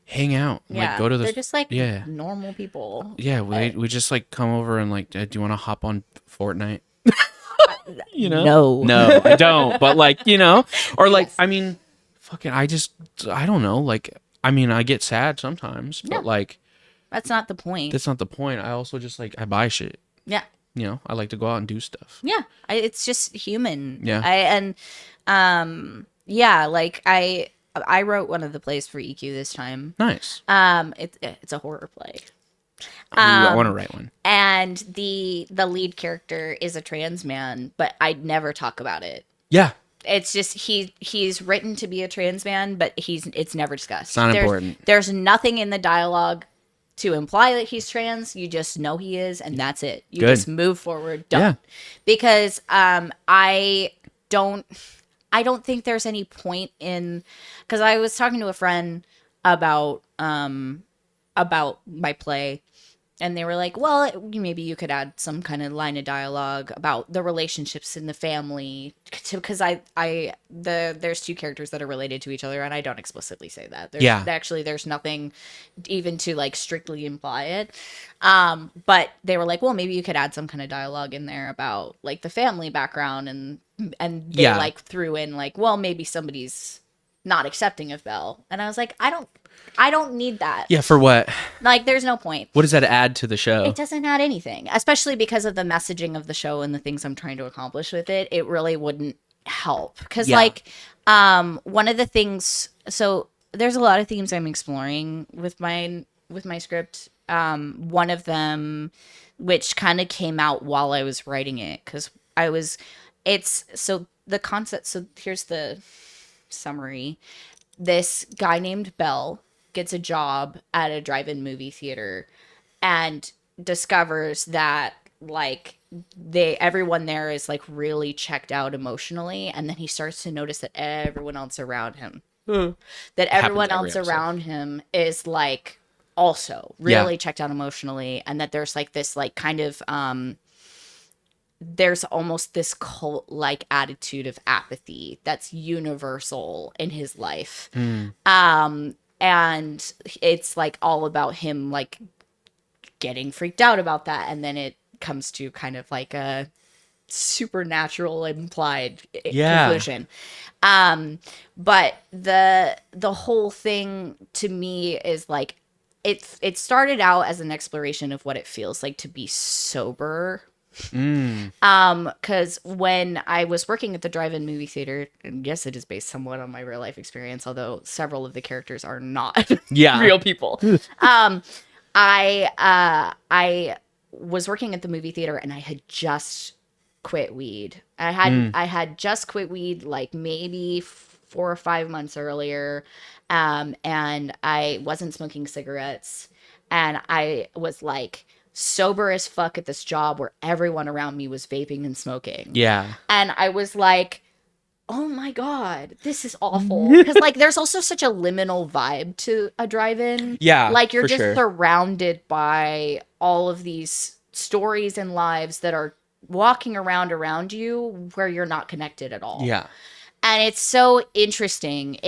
hang out, like go to the. They're just like normal people. Yeah, we just like come over and like, do you want to hop on Fortnite? You know, no, I don't. But like, you know, or like, I mean, fucking, I don't know. Like, I mean, I get sad sometimes, but like. That's not the point. That's not the point. I also just like, I buy shit. Yeah. You know, I like to go out and do stuff. Yeah. It's just human. Yeah. Like I wrote one of the plays for EQ this time. Nice. It's a horror play. I want to write one. And the lead character is a trans man, but I'd never talk about it. Yeah. It's just he's written to be a trans man, but it's never discussed. It's not important. There's nothing in the dialogue to imply that he's trans. You just know he is, and that's it. You just move forward. Don't. Because I I don't think there's any point in, because I was talking to a friend about my play, and they were like, well, maybe you could add some kind of line of dialogue about the relationships in the family, because there's two characters that are related to each other, and I don't explicitly say that. There's nothing even to like strictly imply it. But they were like, well, maybe you could add some kind of dialogue in there about like the family background, and they like threw in like, well, maybe somebody's not accepting of Belle, and I was like, I don't need that. Yeah, for what? Like, there's no point. What does that add to the show? It doesn't add anything, especially because of the messaging of the show and the things I'm trying to accomplish with it. It really wouldn't help. Because, one of the things... So, there's a lot of themes I'm exploring with my script. One of them, which kind of came out while I was writing it, because the concept... So, here's the summary. This guy named Bell gets a job at a drive-in movie theater and discovers that like everyone there is like really checked out emotionally, and then he starts to notice that everyone else around him is like also really checked out emotionally, and that there's like this like kind of there's almost this cult like attitude of apathy that's universal in his life. And it's like all about him like getting freaked out about that, and then it comes to kind of like a supernatural implied conclusion. But the whole thing to me is like it started out as an exploration of what it feels like to be sober. Because when I was working at the drive-in movie theater, and yes, it is based somewhat on my real life experience, although several of the characters are not real people. I was working at the movie theater, and I had just quit weed. I had just quit weed like maybe 4 or 5 months earlier, and I wasn't smoking cigarettes, and I was like sober as fuck at this job where everyone around me was vaping and smoking. Yeah. And I was like, oh my God, this is awful. Because like there's also such a liminal vibe to a drive-in. Yeah. Like you're just surrounded by all of these stories and lives that are walking around you where you're not connected at all. Yeah. And it's so interesting.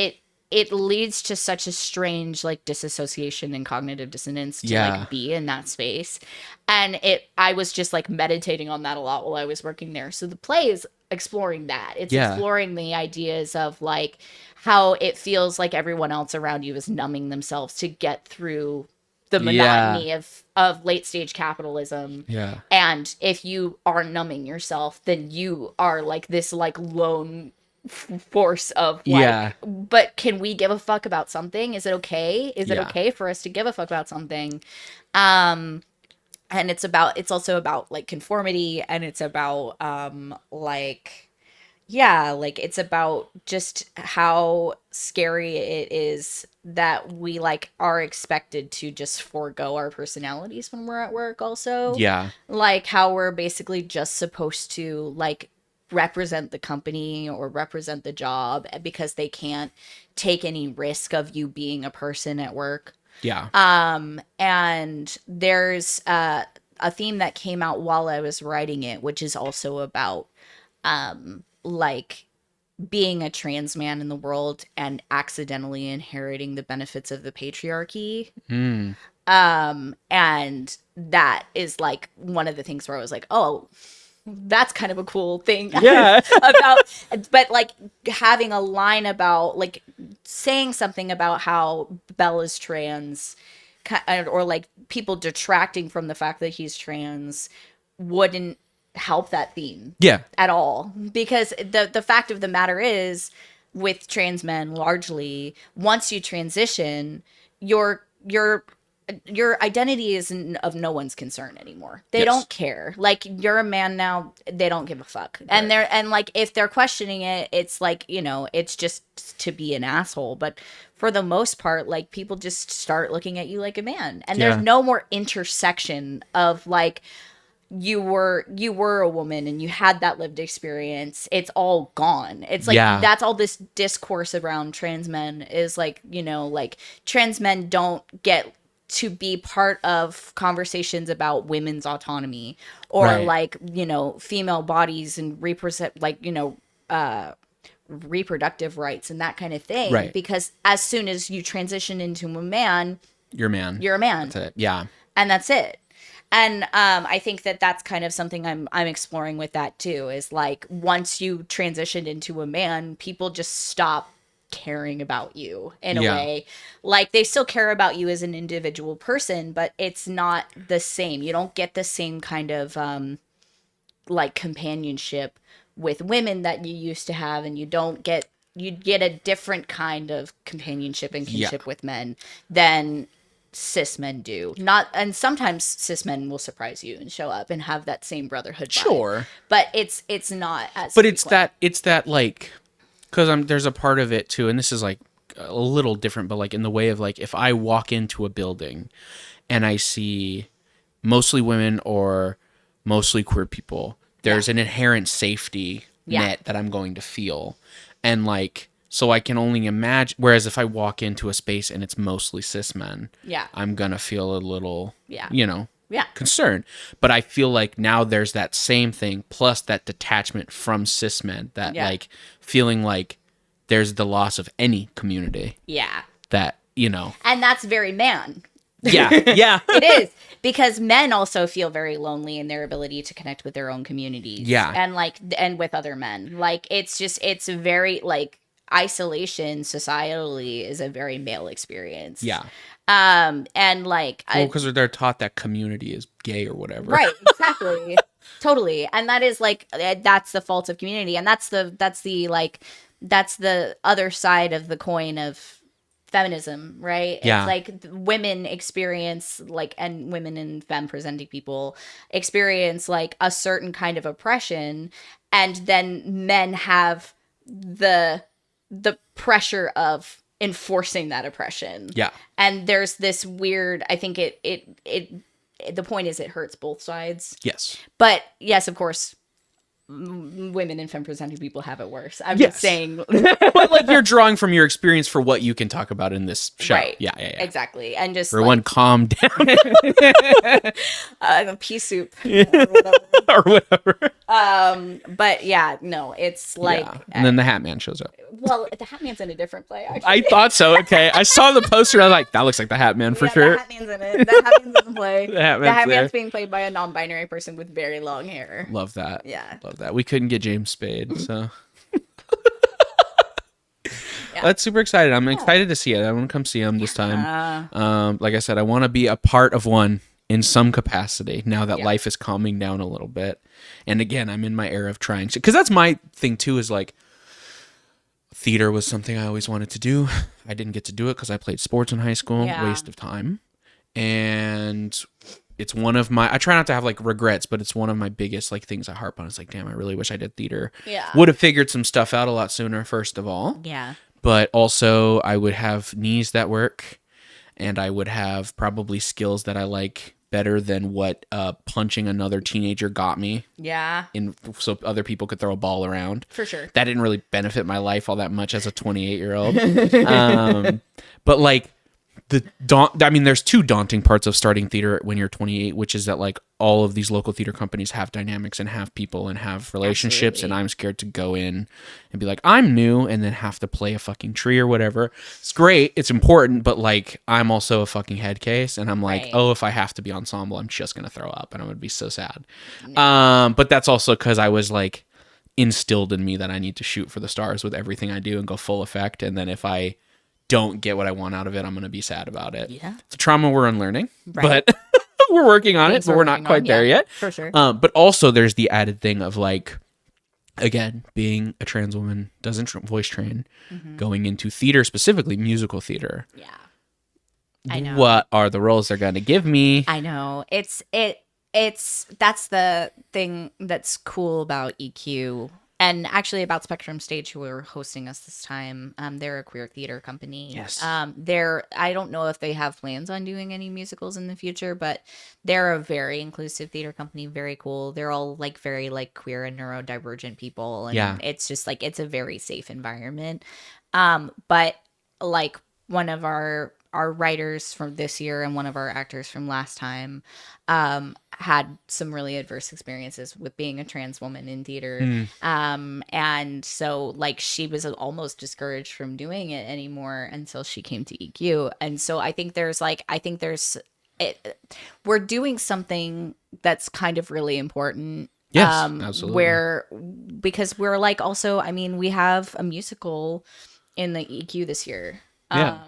It leads to such a strange like disassociation and cognitive dissonance to like be in that space. And I was just like meditating on that a lot while I was working there. So the play is exploring that. It's exploring the ideas of like how it feels like everyone else around you is numbing themselves to get through the monotony of late stage capitalism. Yeah. And if you are numbing yourself, then you are like this like lone force of like, but can we give a fuck about something? Is it okay? Is it okay for us to give a fuck about something? And it's also about like conformity, and it's about it's about just how scary it is that we like are expected to just forego our personalities when we're at work also. Yeah. Like how we're basically just supposed to like represent the company or represent the job because they can't take any risk of you being a person at work. Yeah. And there's a theme that came out while I was writing it, which is also about like being a trans man in the world and accidentally inheriting the benefits of the patriarchy. And that is like one of the things where I was like, oh, that's kind of a cool thing. Yeah. But like having a line about like saying something about how Belle is trans, or like people detracting from the fact that he's trans wouldn't help that theme at all, because the fact of the matter is with trans men largely, once you transition, your identity is of no one's concern anymore. They don't care. Like you're a man now, they don't give a fuck. And and like if they're questioning it, it's like, you know, it's just to be an asshole. But for the most part, like people just start looking at you like a man, and there's no more intersection of like you were a woman and you had that lived experience, it's all gone. It's like that's all this discourse around trans men is like, you know, like trans men don't get to be part of conversations about women's autonomy or like, you know, female bodies and reproductive rights and that kind of thing, because as soon as you transition into a man, you're a man. That's it. Yeah. And that's it. And I think that that's kind of something I'm exploring with that too, is like once you transition into a man, people just stop caring about you in a way. Like they still care about you as an individual person, but it's not the same. You don't get the same kind of like companionship with women that you used to have, and you get a different kind of companionship and kinship with men than cis men do. And sometimes cis men will surprise you and show up and have that same brotherhood vibe. Sure. But it's not as But it's that like, because there's a part of it too, and this is like a little different, but like in the way of like if I walk into a building and I see mostly women or mostly queer people, there's an inherent safety net that I'm going to feel. And like, so I can only imagine, whereas if I walk into a space and it's mostly cis men, I'm going to feel a little, you know, concerned. But I feel like now there's that same thing, plus that detachment from cis men, that like feeling like there's the loss of any community. Yeah. That, you know. And that's very man. Yeah. Yeah. It is. Because men also feel very lonely in their ability to connect with their own communities. Yeah. And with other men. Like, it's very, like, isolation societally is a very male experience. Yeah. And like, because they're taught that community is gay or whatever. Right. Exactly. Totally. And that is like, that's the fault of community. And that's the other side of the coin of feminism, right? Yeah. It's like women experience like, and women and femme presenting people experience like a certain kind of oppression, and then men have the pressure of enforcing that oppression. Yeah. And there's this weird, I think the point is it hurts both sides. Yes. But yes, of course, women and femme presenting people have it worse. I'm just saying. But like you're drawing from your experience for what you can talk about in this show. Right. Yeah. Exactly. And just everyone calm down. Pea soup. Or whatever. But yeah, no, it's like. Yeah. And then the Hat Man shows up. Well, the Hat Man's in a different play, actually. I thought so. Okay. I saw the poster. I was like, that looks like the Hat Man for sure. The Hat Man's in it. The Hat Man's in the play. The Hat Man's being played by a non-binary person with very long hair. Love that. Yeah. Love that. We couldn't get James Spade, so. That's super excited. I'm excited to see it. I want to come see him this time. Like I said, I want to be a part of one in some capacity now that life is calming down a little bit. And again, I'm in my era of trying to, because that's my thing too, is like theater was something I always wanted to do. I didn't get to do it because I played sports in high school. Waste of time. And it's one of my, I try not to have like regrets, but it's one of my biggest like things I harp on. It's like, damn, I really wish I did theater. Yeah. Would have figured some stuff out a lot sooner, first of all. Yeah. But also I would have knees that work, and I would have probably skills that I like better than what punching another teenager got me. Yeah. So other people could throw a ball around. For sure. That didn't really benefit my life all that much as a 28-year-old. But like, there's two daunting parts of starting theater when you're 28, which is that like all of these local theater companies have dynamics and have people and have relationships. Absolutely. And I'm scared to go in and be like, I'm new, and then have to play a fucking tree or whatever. It's great. It's important. But like, I'm also a fucking head case, and I'm like, oh, if I have to be ensemble, I'm just going to throw up, and I'm going to be so sad. No. But that's also because I was like instilled in me that I need to shoot for the stars with everything I do and go full effect. And then if I don't get what I want out of it, I'm going to be sad about it. Yeah. It's a trauma we're unlearning, but we're working on it, but we're not quite there yet. For sure. But also there's the added thing of like, again, being a trans woman, doesn't voice train, going into theater, specifically musical theater. Yeah. I know. What are the roles they're going to give me? I know. It's that's the thing that's cool about EQ And actually, about Spectrum Stage, who are hosting us this time, they're a queer theater company. Yes. I don't know if they have plans on doing any musicals in the future, but they're a very inclusive theater company. Very cool. They're all like very like queer and neurodivergent people, and it's just like it's a very safe environment. But like one of our writers from this year and one of our actors from last time had some really adverse experiences with being a trans woman in theater. And so like she was almost discouraged from doing it anymore until she came to EQ. And so I think we're doing something that's kind of really important. Yes, absolutely. Because we're like also, I mean, we have a musical in the EQ this year. Yeah.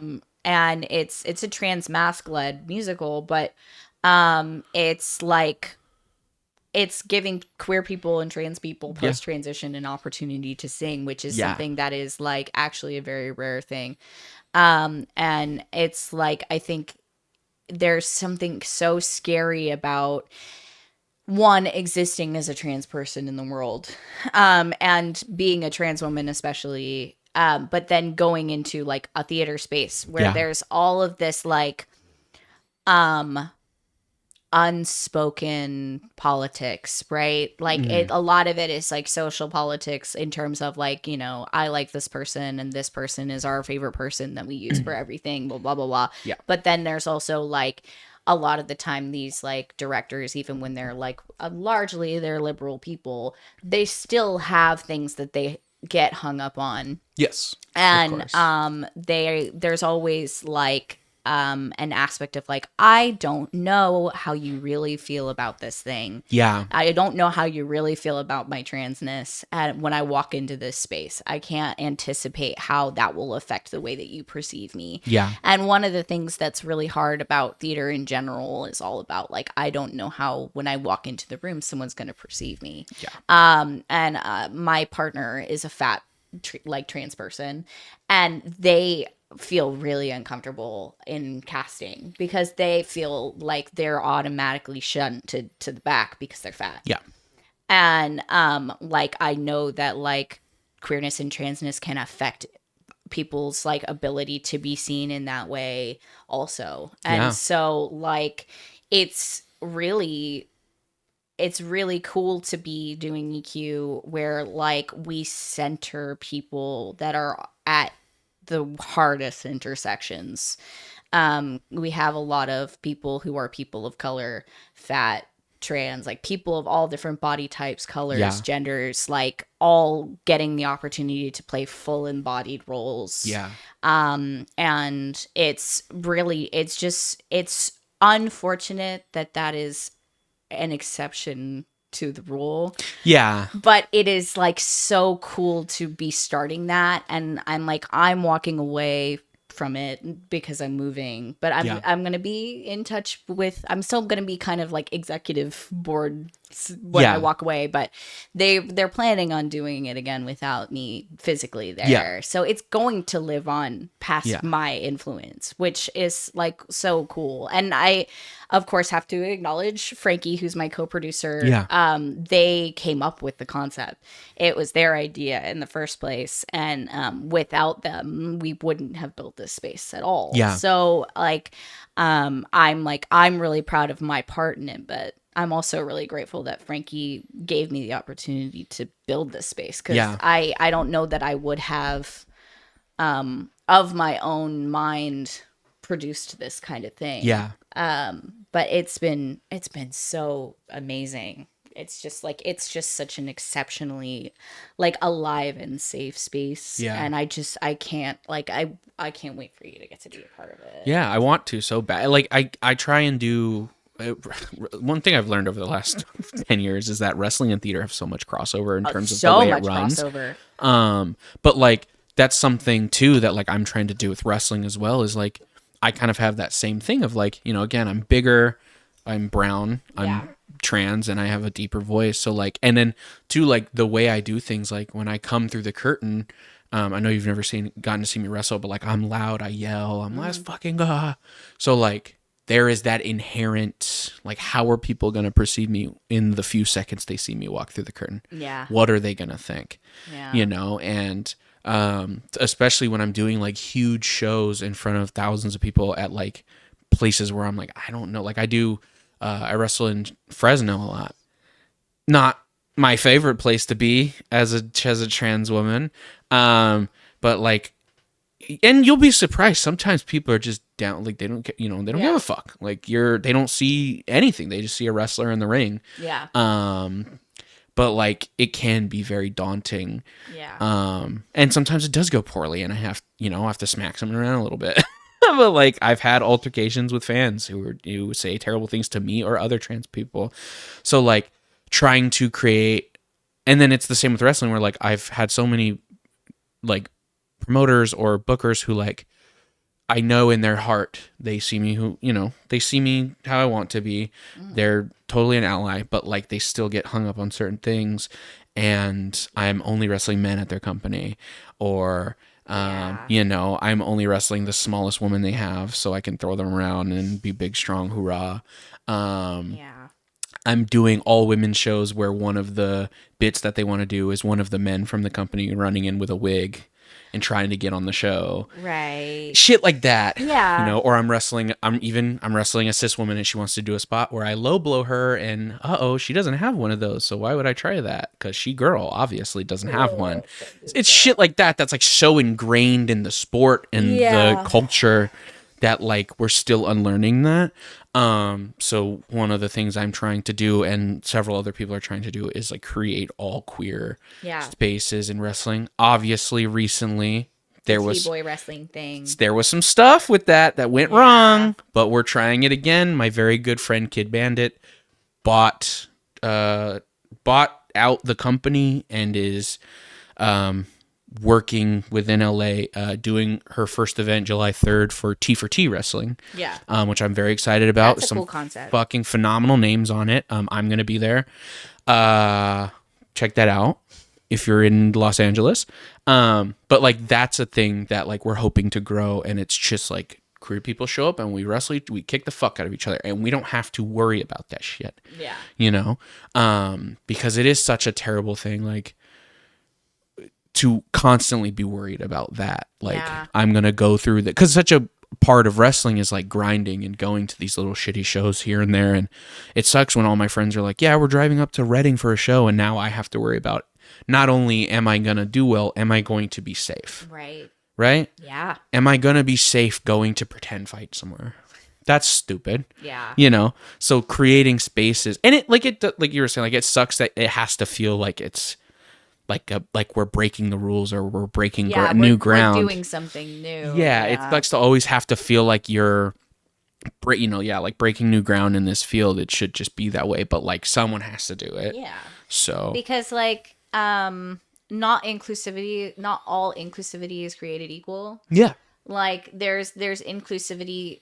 And it's a trans masc led musical, but it's like it's giving queer people and trans people post transition an opportunity to sing, which is something that is like actually a very rare thing. And it's like I think there's something so scary about one existing as a trans person in the world, and being a trans woman especially. But then going into like a theater space where there's all of this like unspoken politics, right? Like a lot of it is like social politics in terms of like, you know, I like this person and this person is our favorite person that we use for everything, blah blah blah blah. Yeah. But then there's also like a lot of the time these like directors, even when they're like largely they're liberal people, they still have things that they get hung up on. Yes. And there's always like an aspect of like, I don't know how you really feel about this thing. Yeah. I don't know how you really feel about my transness. And when I walk into this space, I can't anticipate how that will affect the way that you perceive me. Yeah. And one of the things that's really hard about theater in general is all about like, I don't know how when I walk into the room, someone's going to perceive me. Yeah. And my partner is a fat trans person, and they feel really uncomfortable in casting because they feel like they're automatically shunted to the back because they're fat. Yeah. And like I know that like queerness and transness can affect people's like ability to be seen in that way also. And so like it's really cool to be doing EQ where like we center people that are at the hardest intersections. We have a lot of people who are people of color, fat, trans, like people of all different body types, colors, genders, like all getting the opportunity to play full embodied roles. Yeah. And it's unfortunate that is an exception to the rule. Yeah. But it is like so cool to be starting that, and I'm walking away from it because I'm moving, but I'm going to be in touch with, I'm still going to be kind of like executive board when I walk away, but they're planning on doing it again without me physically there. Yeah. So it's going to live on past my influence, which is like so cool. And I, of course, have to acknowledge Frankie, who's my co-producer. Yeah. They came up with the concept. It was their idea in the first place. And without them, we wouldn't have built this space at all. Yeah. So I'm really proud of my part in it, but I'm also really grateful that Frankie gave me the opportunity to build this space, because I don't know that I would have, of my own mind, produced this kind of thing. Yeah. But it's been so amazing. It's just such an exceptionally like alive and safe space. Yeah. And I can't wait for you to get to be a part of it. Yeah, I want to so bad. Like I try and do. One thing I've learned over the last 10 years is that wrestling and theater have so much crossover in terms of the way it runs. Crossover. But like that's something too that like I'm trying to do with wrestling as well, is like I kind of have that same thing of like, you know, again, I'm bigger, I'm brown, I'm trans, and I have a deeper voice. So like, and then too, like the way I do things, like when I come through the curtain, I know you've never gotten to see me wrestle, but like I'm loud, I yell, I'm let's fucking go. So like there is that inherent, like, how are people going to perceive me in the few seconds they see me walk through the curtain? Yeah. What are they going to think? Yeah. You know, and especially when I'm doing like huge shows in front of thousands of people at like places where I'm like, I don't know, like I wrestle in Fresno a lot. Not my favorite place to be as a trans woman. But like, and you'll be surprised. Sometimes people are just down, like they don't, they don't give a fuck. Like they don't see anything. They just see a wrestler in the ring. Yeah. But like it can be very daunting. Yeah. And sometimes it does go poorly, and I have to smack someone around a little bit. But like I've had altercations with fans who say terrible things to me or other trans people. So like trying to create, and then it's the same with wrestling where like I've had so many like promoters or bookers who like I know in their heart they see me they see me how I want to be. They're totally an ally, but like they still get hung up on certain things, and I'm only wrestling men at their company, or I'm only wrestling the smallest woman they have so I can throw them around and be big, strong, hoorah. I'm doing all women shows where one of the bits that they want to do is one of the men from the company running in with a wig and trying to get on the show. Right. Shit like that. Yeah. Or I'm wrestling a cis woman and she wants to do a spot where I low blow her, and she doesn't have one of those. So why would I try that? Because she girl obviously doesn't have one. It's shit like that that's like so ingrained in the sport and the culture that like we're still unlearning that. So one of the things I'm trying to do, and several other people are trying to do, is like create all queer spaces in wrestling. Obviously, recently there was T-boy wrestling thing. There was some stuff with that went wrong, but we're trying it again. My very good friend Kid Bandit bought out the company and is working within LA, doing her first event July 3rd for T Wrestling. Yeah. Which I'm very excited about. That's a some cool concept. Fucking phenomenal names on it. I'm going to be there. Check that out if you're in Los Angeles. But like that's a thing that like we're hoping to grow, and it's just like queer people show up and we wrestle, we kick the fuck out of each other, and we don't have to worry about that shit. Yeah. Because it is such a terrible thing, like to constantly be worried about that. Like I'm going to go through that, because such a part of wrestling is like grinding and going to these little shitty shows here and there. And it sucks when all my friends are like, yeah, we're driving up to Reading for a show. And now I have to worry about not only am I going to do well, am I going to be safe? Right? Yeah. Am I going to be safe going to pretend fight somewhere? That's stupid. Yeah. So creating spaces, and it like you were saying, like it sucks that it has to feel like it's like we're breaking the rules or we're breaking new ground. We're doing something new. Yeah, it sucks to always have to feel like you're, like breaking new ground in this field. It should just be that way, but like someone has to do it. Yeah. So because like not all inclusivity is created equal. Yeah. Like there's inclusivity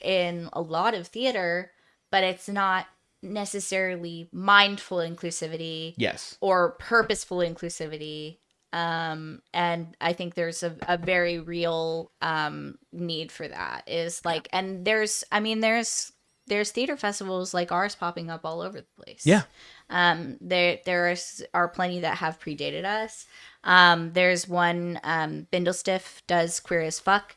in a lot of theater, but it's not necessarily mindful inclusivity. Yes. Or purposeful inclusivity. And I think there's a very real need for that. Is like, and there's theater festivals like ours popping up all over the place. Yeah. There are plenty that have predated us. There's one, Bindlestiff does Queer as Fuck,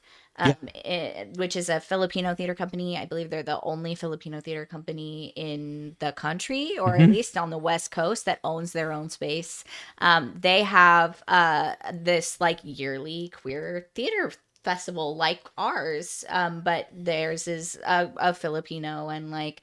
which is a Filipino theater company. I believe they're the only Filipino theater company in the country, or at least on the West Coast, that owns their own space. They have this like yearly queer theater festival like ours, but theirs is a Filipino and like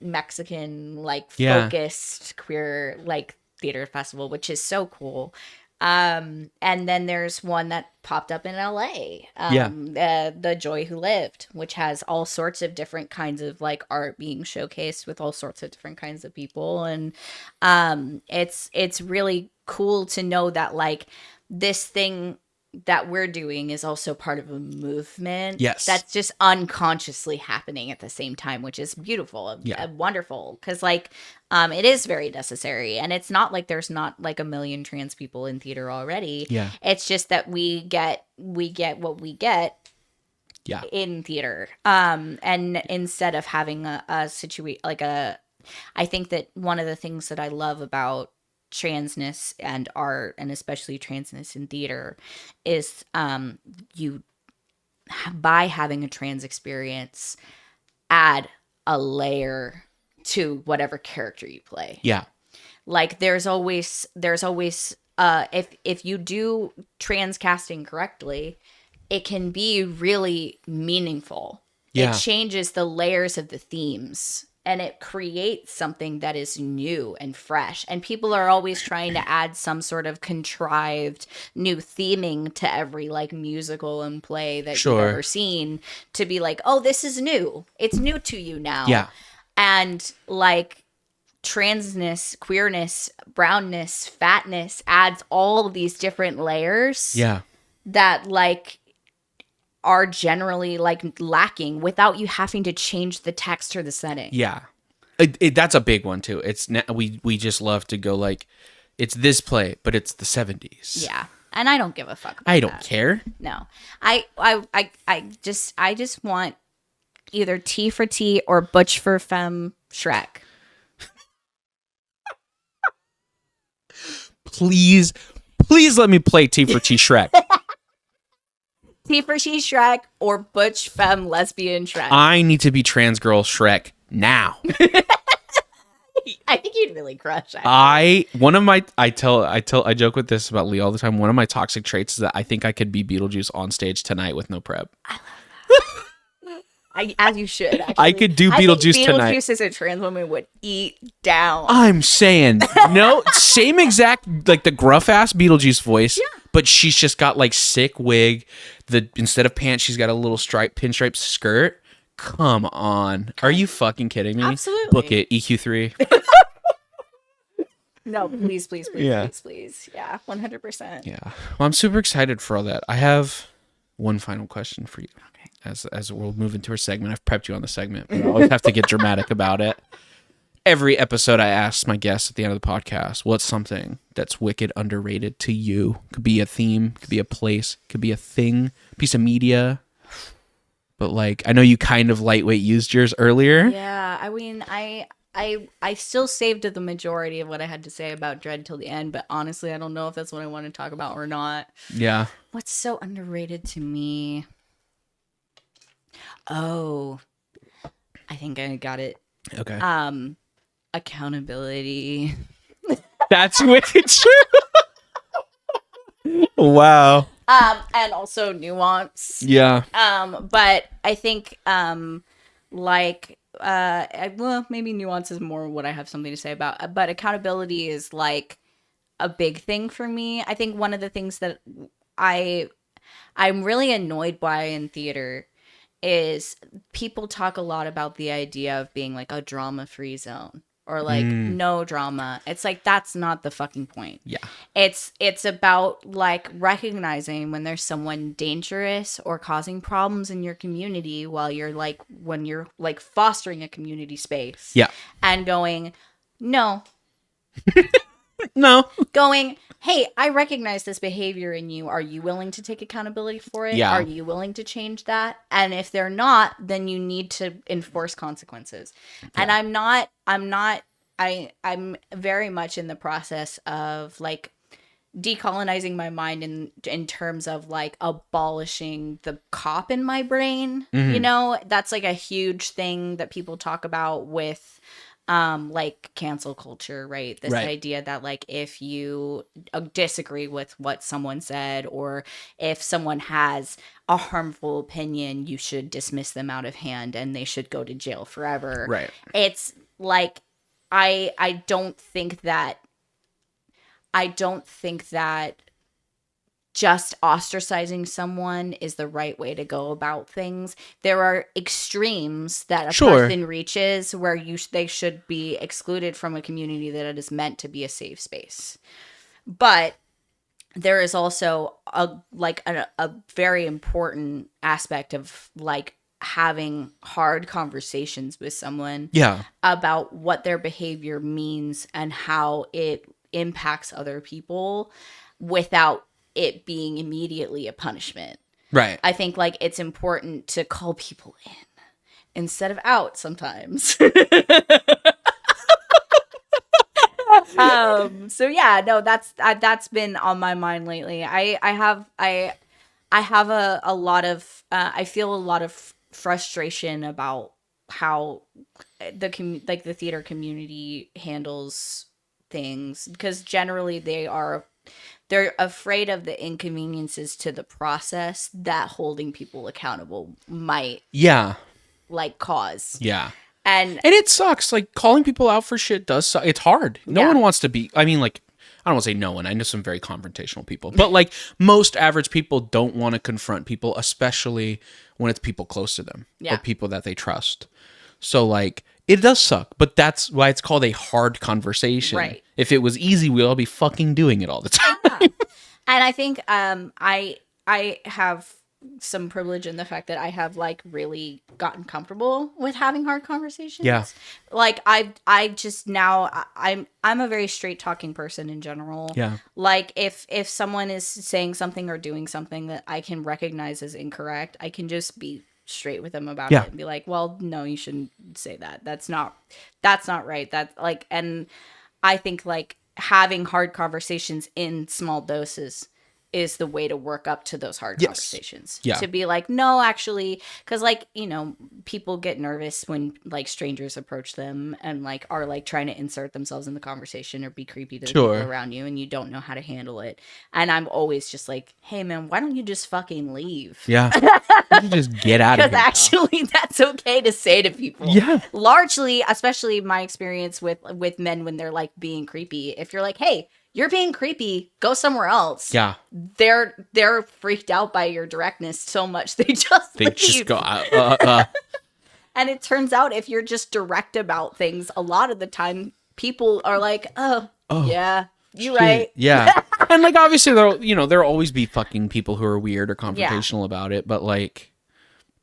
Mexican focused queer like theater festival, which is so cool. And then there's one that popped up in LA, the Joy Who Lived, which has all sorts of different kinds of like art being showcased with all sorts of different kinds of people. And it's really cool to know that like this thing that we're doing is also part of a movement that's just unconsciously happening at the same time, which is beautiful and wonderful, because like it is very necessary. And it's not like there's not like a million trans people in theater already. It's just that we get what we get in theater. And instead of having a situation like I think that one of the things that I love about transness and art, and especially transness in theater, is you by having a trans experience add a layer to whatever character you play. Yeah. Like there's always if you do trans casting correctly, it can be really meaningful. Yeah. It changes the layers of the themes and it creates something that is new and fresh. And people are always trying to add some sort of contrived new theming to every like musical and play that you've ever seen to be like, oh, this is new. It's new to you now. Yeah. And like transness, queerness, brownness, fatness adds all of these different layers. Yeah. That like are generally like lacking without you having to change the text or the setting. Yeah. That's a big one too. It's we just love to go like it's this play, but it's the 70s. Yeah. And I don't give a fuck about I don't care. No. I just want either T for T or Butch for Femme Shrek. Please let me play T for T Shrek. T for T Shrek or Butch Femme Lesbian Shrek. I need to be trans girl Shrek now. I think you'd really crush it. I joke with this about Lee all the time. One of my toxic traits is that I think I could be Beetlejuice on stage tonight with no prep. I love that. As you should, actually. I could do Beetlejuice tonight. Beetlejuice as a trans woman would eat down. I'm saying, no, same exact, like the gruff ass Beetlejuice voice, but she's just got like sick wig. Instead of pants, she's got a little pinstripe skirt. Come on. Are you fucking kidding me? Absolutely. Book it, EQ3. No, please, Yeah. please. Yeah, 100%. Yeah. Well, I'm super excited for all that. I have one final question for you. Okay. As we'll move into our segment. I've prepped you on the segment, but I always have to get dramatic about it. Every episode I ask my guests at the end of the podcast, what's something that's wicked underrated to you? Could be a theme, could be a place, could be a thing, piece of media. But like, I know you kind of lightweight used yours earlier. Yeah, I mean, I still saved the majority of what I had to say about Dread till the end, but honestly, I don't know if that's what I want to talk about or not. Yeah. What's so underrated to me? Oh, I think I got it. Okay. Accountability. That's wicked true. Wow. And also nuance. Yeah. But I think well, maybe nuance is more what I have something to say about. But accountability is like a big thing for me. I think one of the things that I'm really annoyed by in theater is people talk a lot about the idea of being like a drama-free zone or like no drama. It's like that's not the fucking point. Yeah. It's about like recognizing when there's someone dangerous or causing problems in your community while you're like when you're like fostering a community space. Yeah. And going, no. No. Going, hey, I recognize this behavior in you. Are you willing to take accountability for it? Yeah. Are you willing to change that? And if they're not, then you need to enforce consequences. Yeah. And I'm very much in the process of like decolonizing my mind in terms of like abolishing the cop in my brain. Mm-hmm. You know, that's like a huge thing that people talk about with like cancel culture, right? This idea that like if you disagree with what someone said or if someone has a harmful opinion, you should dismiss them out of hand and they should go to jail forever. Right. It's like I don't think that just ostracizing someone is the right way to go about things. There are extremes that a person reaches where they should be excluded from a community that it is meant to be a safe space. But there is also a very important aspect of like having hard conversations with someone about what their behavior means and how it impacts other people without it being immediately a punishment. Right. I think like it's important to call people in instead of out sometimes. So yeah, no, that's been on my mind lately. I have a lot of I feel a lot of frustration about how the theater community handles things, because generally they're afraid of the inconveniences to the process that holding people accountable might like cause. Yeah. And it sucks. Like, calling people out for shit does suck. It's hard. No one wants to be, I mean, like, I don't want to say no one. I know some very confrontational people, but like most average people don't want to confront people, especially when it's people close to them or people that they trust. So like, it does suck, but that's why it's called a hard conversation. Right. If it was easy, we'd all be fucking doing it all the time. Yeah. And I think I have some privilege in the fact that I have like really gotten comfortable with having hard conversations. Yeah. Like I just now I'm a very straight talking person in general. Yeah. Like if someone is saying something or doing something that I can recognize as incorrect, I can just be straight with them about it and be like, well, no, you shouldn't say that. That's not right. That's like, and I think like having hard conversations in small doses is the way to work up to those hard conversations. Yeah. To be like, no, actually, because like, you know, people get nervous when like strangers approach them and like are like trying to insert themselves in the conversation or be creepy to the people around you, and you don't know how to handle it. And I'm always just like, hey man, why don't you just fucking leave? Yeah. You just get out of here. Because actually that's okay to say to people. Yeah. Largely, especially my experience with men when they're like being creepy. If you're like, hey, you're being creepy, go somewhere else. Yeah. They're freaked out by your directness so much they leave. Just go And it turns out if you're just direct about things, a lot of the time people are like, oh yeah, you're right. Yeah. And like obviously there'll always be fucking people who are weird or confrontational about it, but like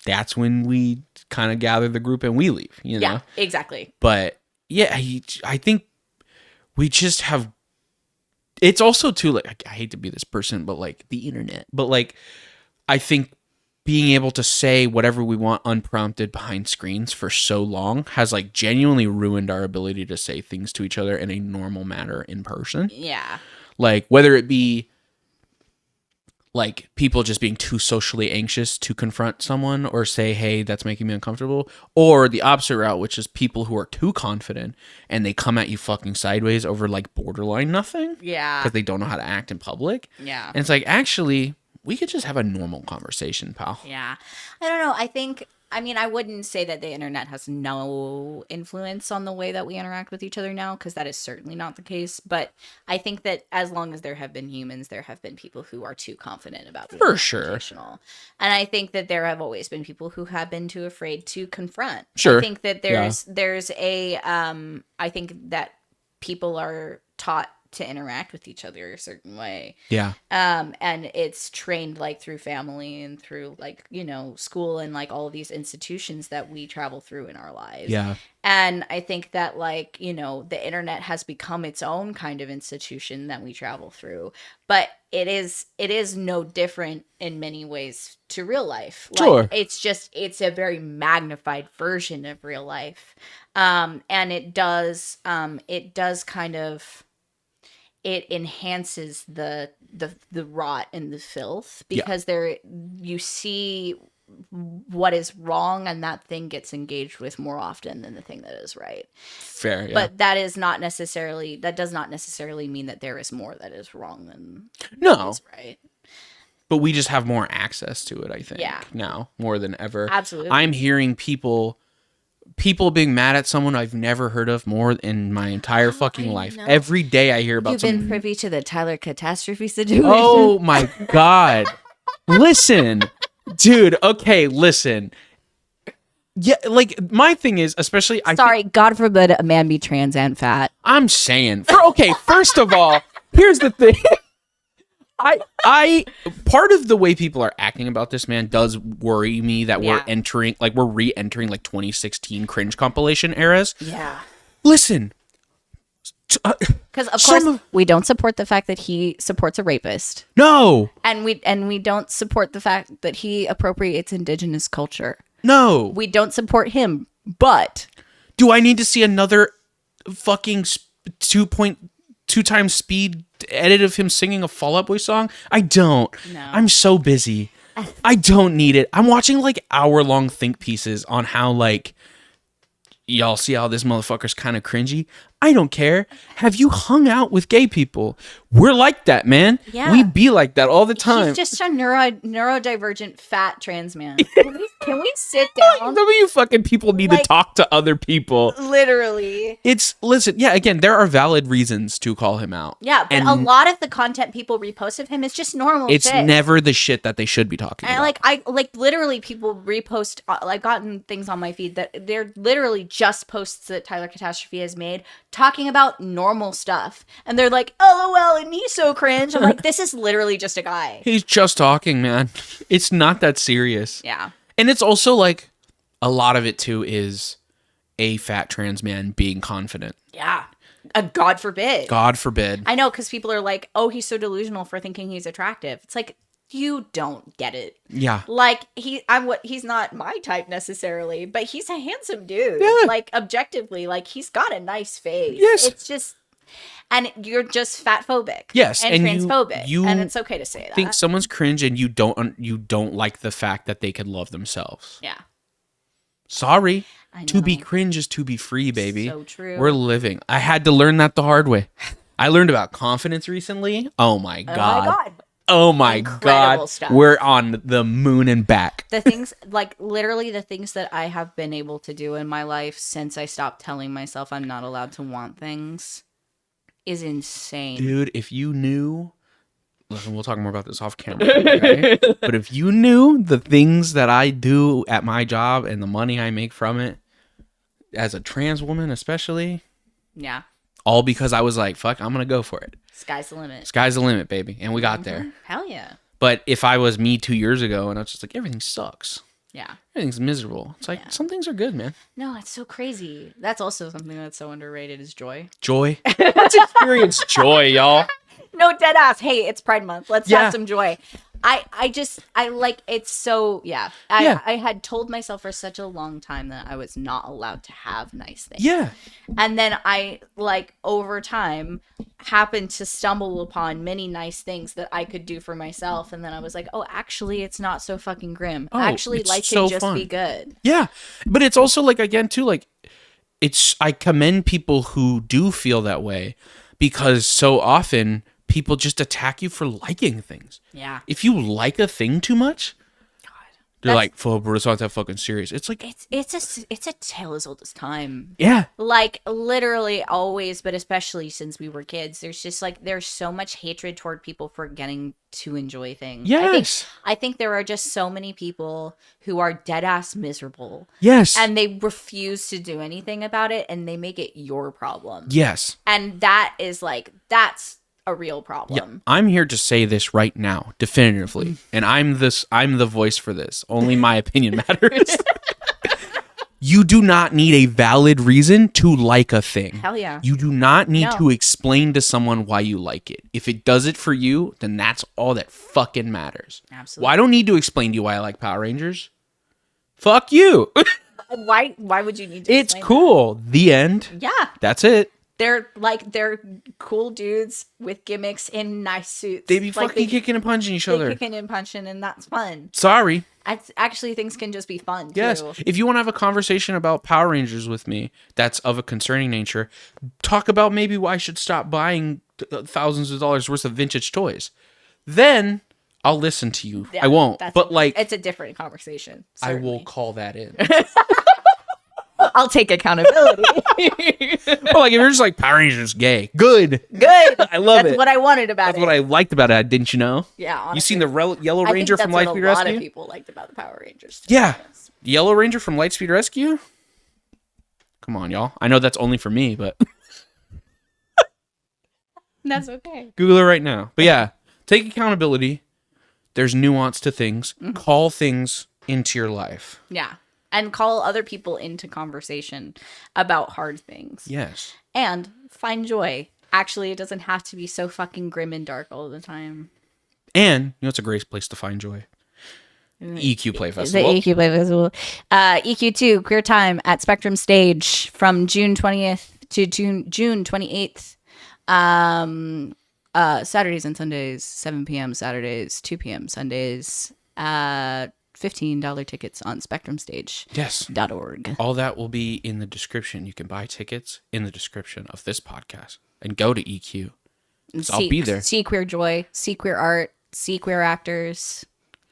that's when we kind of gather the group and we leave, you know? Yeah, exactly. But yeah, I think we just have. It's also too, like, I hate to be this person, but like the internet. But like, I think being able to say whatever we want unprompted behind screens for so long has like genuinely ruined our ability to say things to each other in a normal manner in person. Yeah. Like whether it be like people just being too socially anxious to confront someone or say, hey, that's making me uncomfortable, or the opposite route, which is people who are too confident and they come at you fucking sideways over like borderline nothing. Yeah. Because they don't know how to act in public. Yeah. And it's like, actually, we could just have a normal conversation, pal. Yeah. I don't know. I mean, I wouldn't say that the internet has no influence on the way that we interact with each other now, because that is certainly not the case. But I think that as long as there have been humans, there have been people who are too confident about being confrontational. And I think that there have always been people who have been too afraid to confront. Sure. I think that there's a I think that people are taught to interact with each other a certain way. Yeah. And it's trained like through family and through like, you know, school and like all of these institutions that we travel through in our lives. Yeah. And I think that like, you know, the internet has become its own kind of institution that we travel through, but it is no different in many ways to real life. Like, it's a very magnified version of real life. And it does kind of, it enhances the rot and the filth, because you see what is wrong and that thing gets engaged with more often than the thing that is right. Fair, yeah. But that does not necessarily mean that there is more that is wrong than that is right. But we just have more access to it, I think. Yeah. Now, more than ever. Absolutely. I'm hearing people being mad at someone I've never heard of more in my entire fucking life. Every day I hear about You've been privy to the Tyler catastrophe situation. Oh my God. Listen, dude. Okay, listen. Yeah, like my thing is, especially. God forbid a man be trans and fat. I'm saying. First of all, here's the thing. I part of the way people are acting about this, man, does worry me that we're re-entering like 2016 cringe compilation eras. Yeah. Listen, Because of course we don't support the fact that he supports a rapist. No. And we don't support the fact that he appropriates indigenous culture. No. We don't support him. But do I need to see another fucking 2.2 times speed edit of him singing a Fall Out Boy song? I don't. No. I'm so busy. I don't need it. I'm watching like hour-long think pieces on how like y'all see how this motherfucker's kind of cringy. I don't care. Have you hung out with gay people? We're like that, man. Yeah. We be like that all the time. He's just a neurodivergent fat trans man. Can we sit down? Some of you fucking people need to talk to other people. Literally. Listen, yeah, again, there are valid reasons to call him out. Yeah, but a lot of the content people repost of him is just normal It's never the shit that they should be talking about. I literally people repost, I've gotten things on my feed that they're literally just posts that Tyler Catastrophe has made talking about normal stuff. And they're like, LOL, and he's so cringe. I'm like, this is literally just a guy. He's just talking, man. It's not that serious. Yeah. And it's also like a lot of it too is a fat trans man being confident. Yeah. God forbid. God forbid. I know, because people are like, oh, he's so delusional for thinking he's attractive. It's like, you don't get it. Yeah. Like he's not my type necessarily, but he's a handsome dude. Yeah. Like objectively, like he's got a nice face. Yes. It's just, and you're just fat phobic. Yes. And transphobic. And it's okay to say that. Think someone's cringe and you don't like the fact that they could love themselves. Yeah. Sorry. To be cringe is to be free, baby. So true. We're living. I had to learn that the hard way. I learned about confidence recently. Oh my God. Oh my God. Stuff. We're on the moon and back. The things, like literally the things that I have been able to do in my life since I stopped telling myself I'm not allowed to want things is insane. Dude, if you knew, listen, we'll talk more about this off camera, okay? But if you knew the things that I do at my job and the money I make from it, as a trans woman especially. Yeah. All because I was like, fuck, I'm going to go for it. Sky's the limit. Sky's the limit, baby. And we got there. Hell yeah. But if I was me 2 years ago and I was just like, everything sucks. Yeah. Everything's miserable. It's like, some things are good, man. No, it's so crazy. That's also something that's so underrated is joy. Joy? Let's experience joy, y'all. No, dead ass. Hey, it's Pride Month. Let's have some joy. I like, it's so, yeah. I had told myself for such a long time that I was not allowed to have nice things. Yeah. And then I, like, over time, happened to stumble upon many nice things that I could do for myself. And then I was like, oh, actually, it's not so fucking grim. Oh, actually, life can just be good. Yeah. But it's also, like, again, too, like, I commend people who do feel that way because so often people just attack you for liking things. Yeah. If you like a thing too much, they're like, "Fuck, bro, it's not that fucking serious." It's like it's a tale as old as time. Yeah. Like literally always, but especially since we were kids, there's so much hatred toward people for getting to enjoy things. Yes. I think there are just so many people who are dead ass miserable. Yes. And they refuse to do anything about it, and they make it your problem. Yes. And that's a real problem. Yeah, I'm here to say this right now, definitively, and I'm the voice for this. Only my opinion matters. You do not need a valid reason to like a thing. Hell yeah. You do not need to explain to someone why you like it. If it does it for you, then that's all that fucking matters. Absolutely. Well, I don't need to explain to you why I like Power Rangers. Fuck you. Why would you need to It's cool. That? The end. Yeah. That's it. They're cool dudes with gimmicks in nice suits. They be fucking kicking and punching each other. Kicking and punching, and that's fun. Sorry. Actually, things can just be fun, yes. too. If you want to have a conversation about Power Rangers with me that's of a concerning nature, talk about maybe why I should stop buying thousands of dollars worth of vintage toys. Then I'll listen to you. Yeah, I won't. But it's a different conversation. Certainly. I will call that in. I'll take accountability. Well, like if you're just like Power Rangers gay, good. I love it. That's what I wanted about That's what I liked about it. Didn't you know? Yeah. Honestly, you seen the Yellow Ranger from Lightspeed Rescue? A lot of people liked about the Power Rangers. Yeah, Yellow Ranger from Lightspeed Rescue. Come on, y'all. I know that's only for me, but that's okay. Google it right now. But yeah, take accountability. There's nuance to things. Mm-hmm. Call things into your life. Yeah. And call other people into conversation about hard things. Yes. And find joy. actually it doesn't have to be so fucking grim and dark all the time. And it's a great place to find joy. EQ Play Festival. The EQ Play Festival. EQ2 Queer Time at Spectrum Stage from June 20th to June 28th. Saturdays and Sundays, 7 p.m. Saturdays, 2 p.m. Sundays. $15 tickets on spectrumstage.org. All that will be in the description. You can buy tickets in the description of this podcast and go to EQ. I'll be there. See queer joy, see queer art, see queer actors.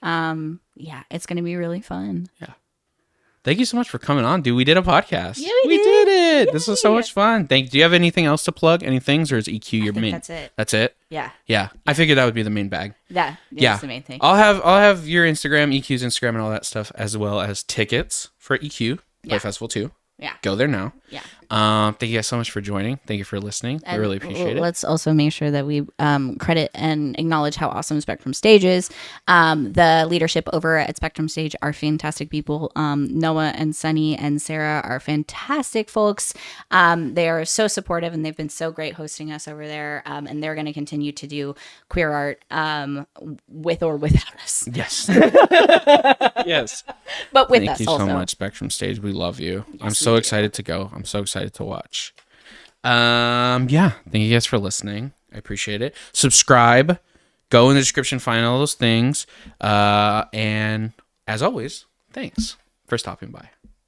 It's going to be really fun. Yeah. Thank you so much for coming on, dude. We did a podcast. Yeah, we did it. This was so much fun. Do you have anything else to plug? Any things, or is EQ your main? That's it. That's it? Yeah. Yeah. I figured that would be the main bag. Yeah. That's the main thing. I'll have your Instagram, EQ's Instagram, and all that stuff, as well as tickets for EQ Play Festival 2. Yeah. Go there now. Yeah. Thank you guys so much for joining. Thank you for listening. I really appreciate it. Let's also make sure that we credit and acknowledge how awesome Spectrum Stage is. The leadership over at Spectrum Stage are fantastic people. Noah and Sunny and Sarah are fantastic folks. They are so supportive and they've been so great hosting us over there. And they're going to continue to do queer art with or without us. Yes. Yes. But with us Thank you also. so much, Spectrum Stage. We love you. Yes, I'm so excited to go. I'm so excited to watch. Thank you guys for listening. I appreciate it. Subscribe. Go in the description, find all those things. And as always, thanks for stopping by.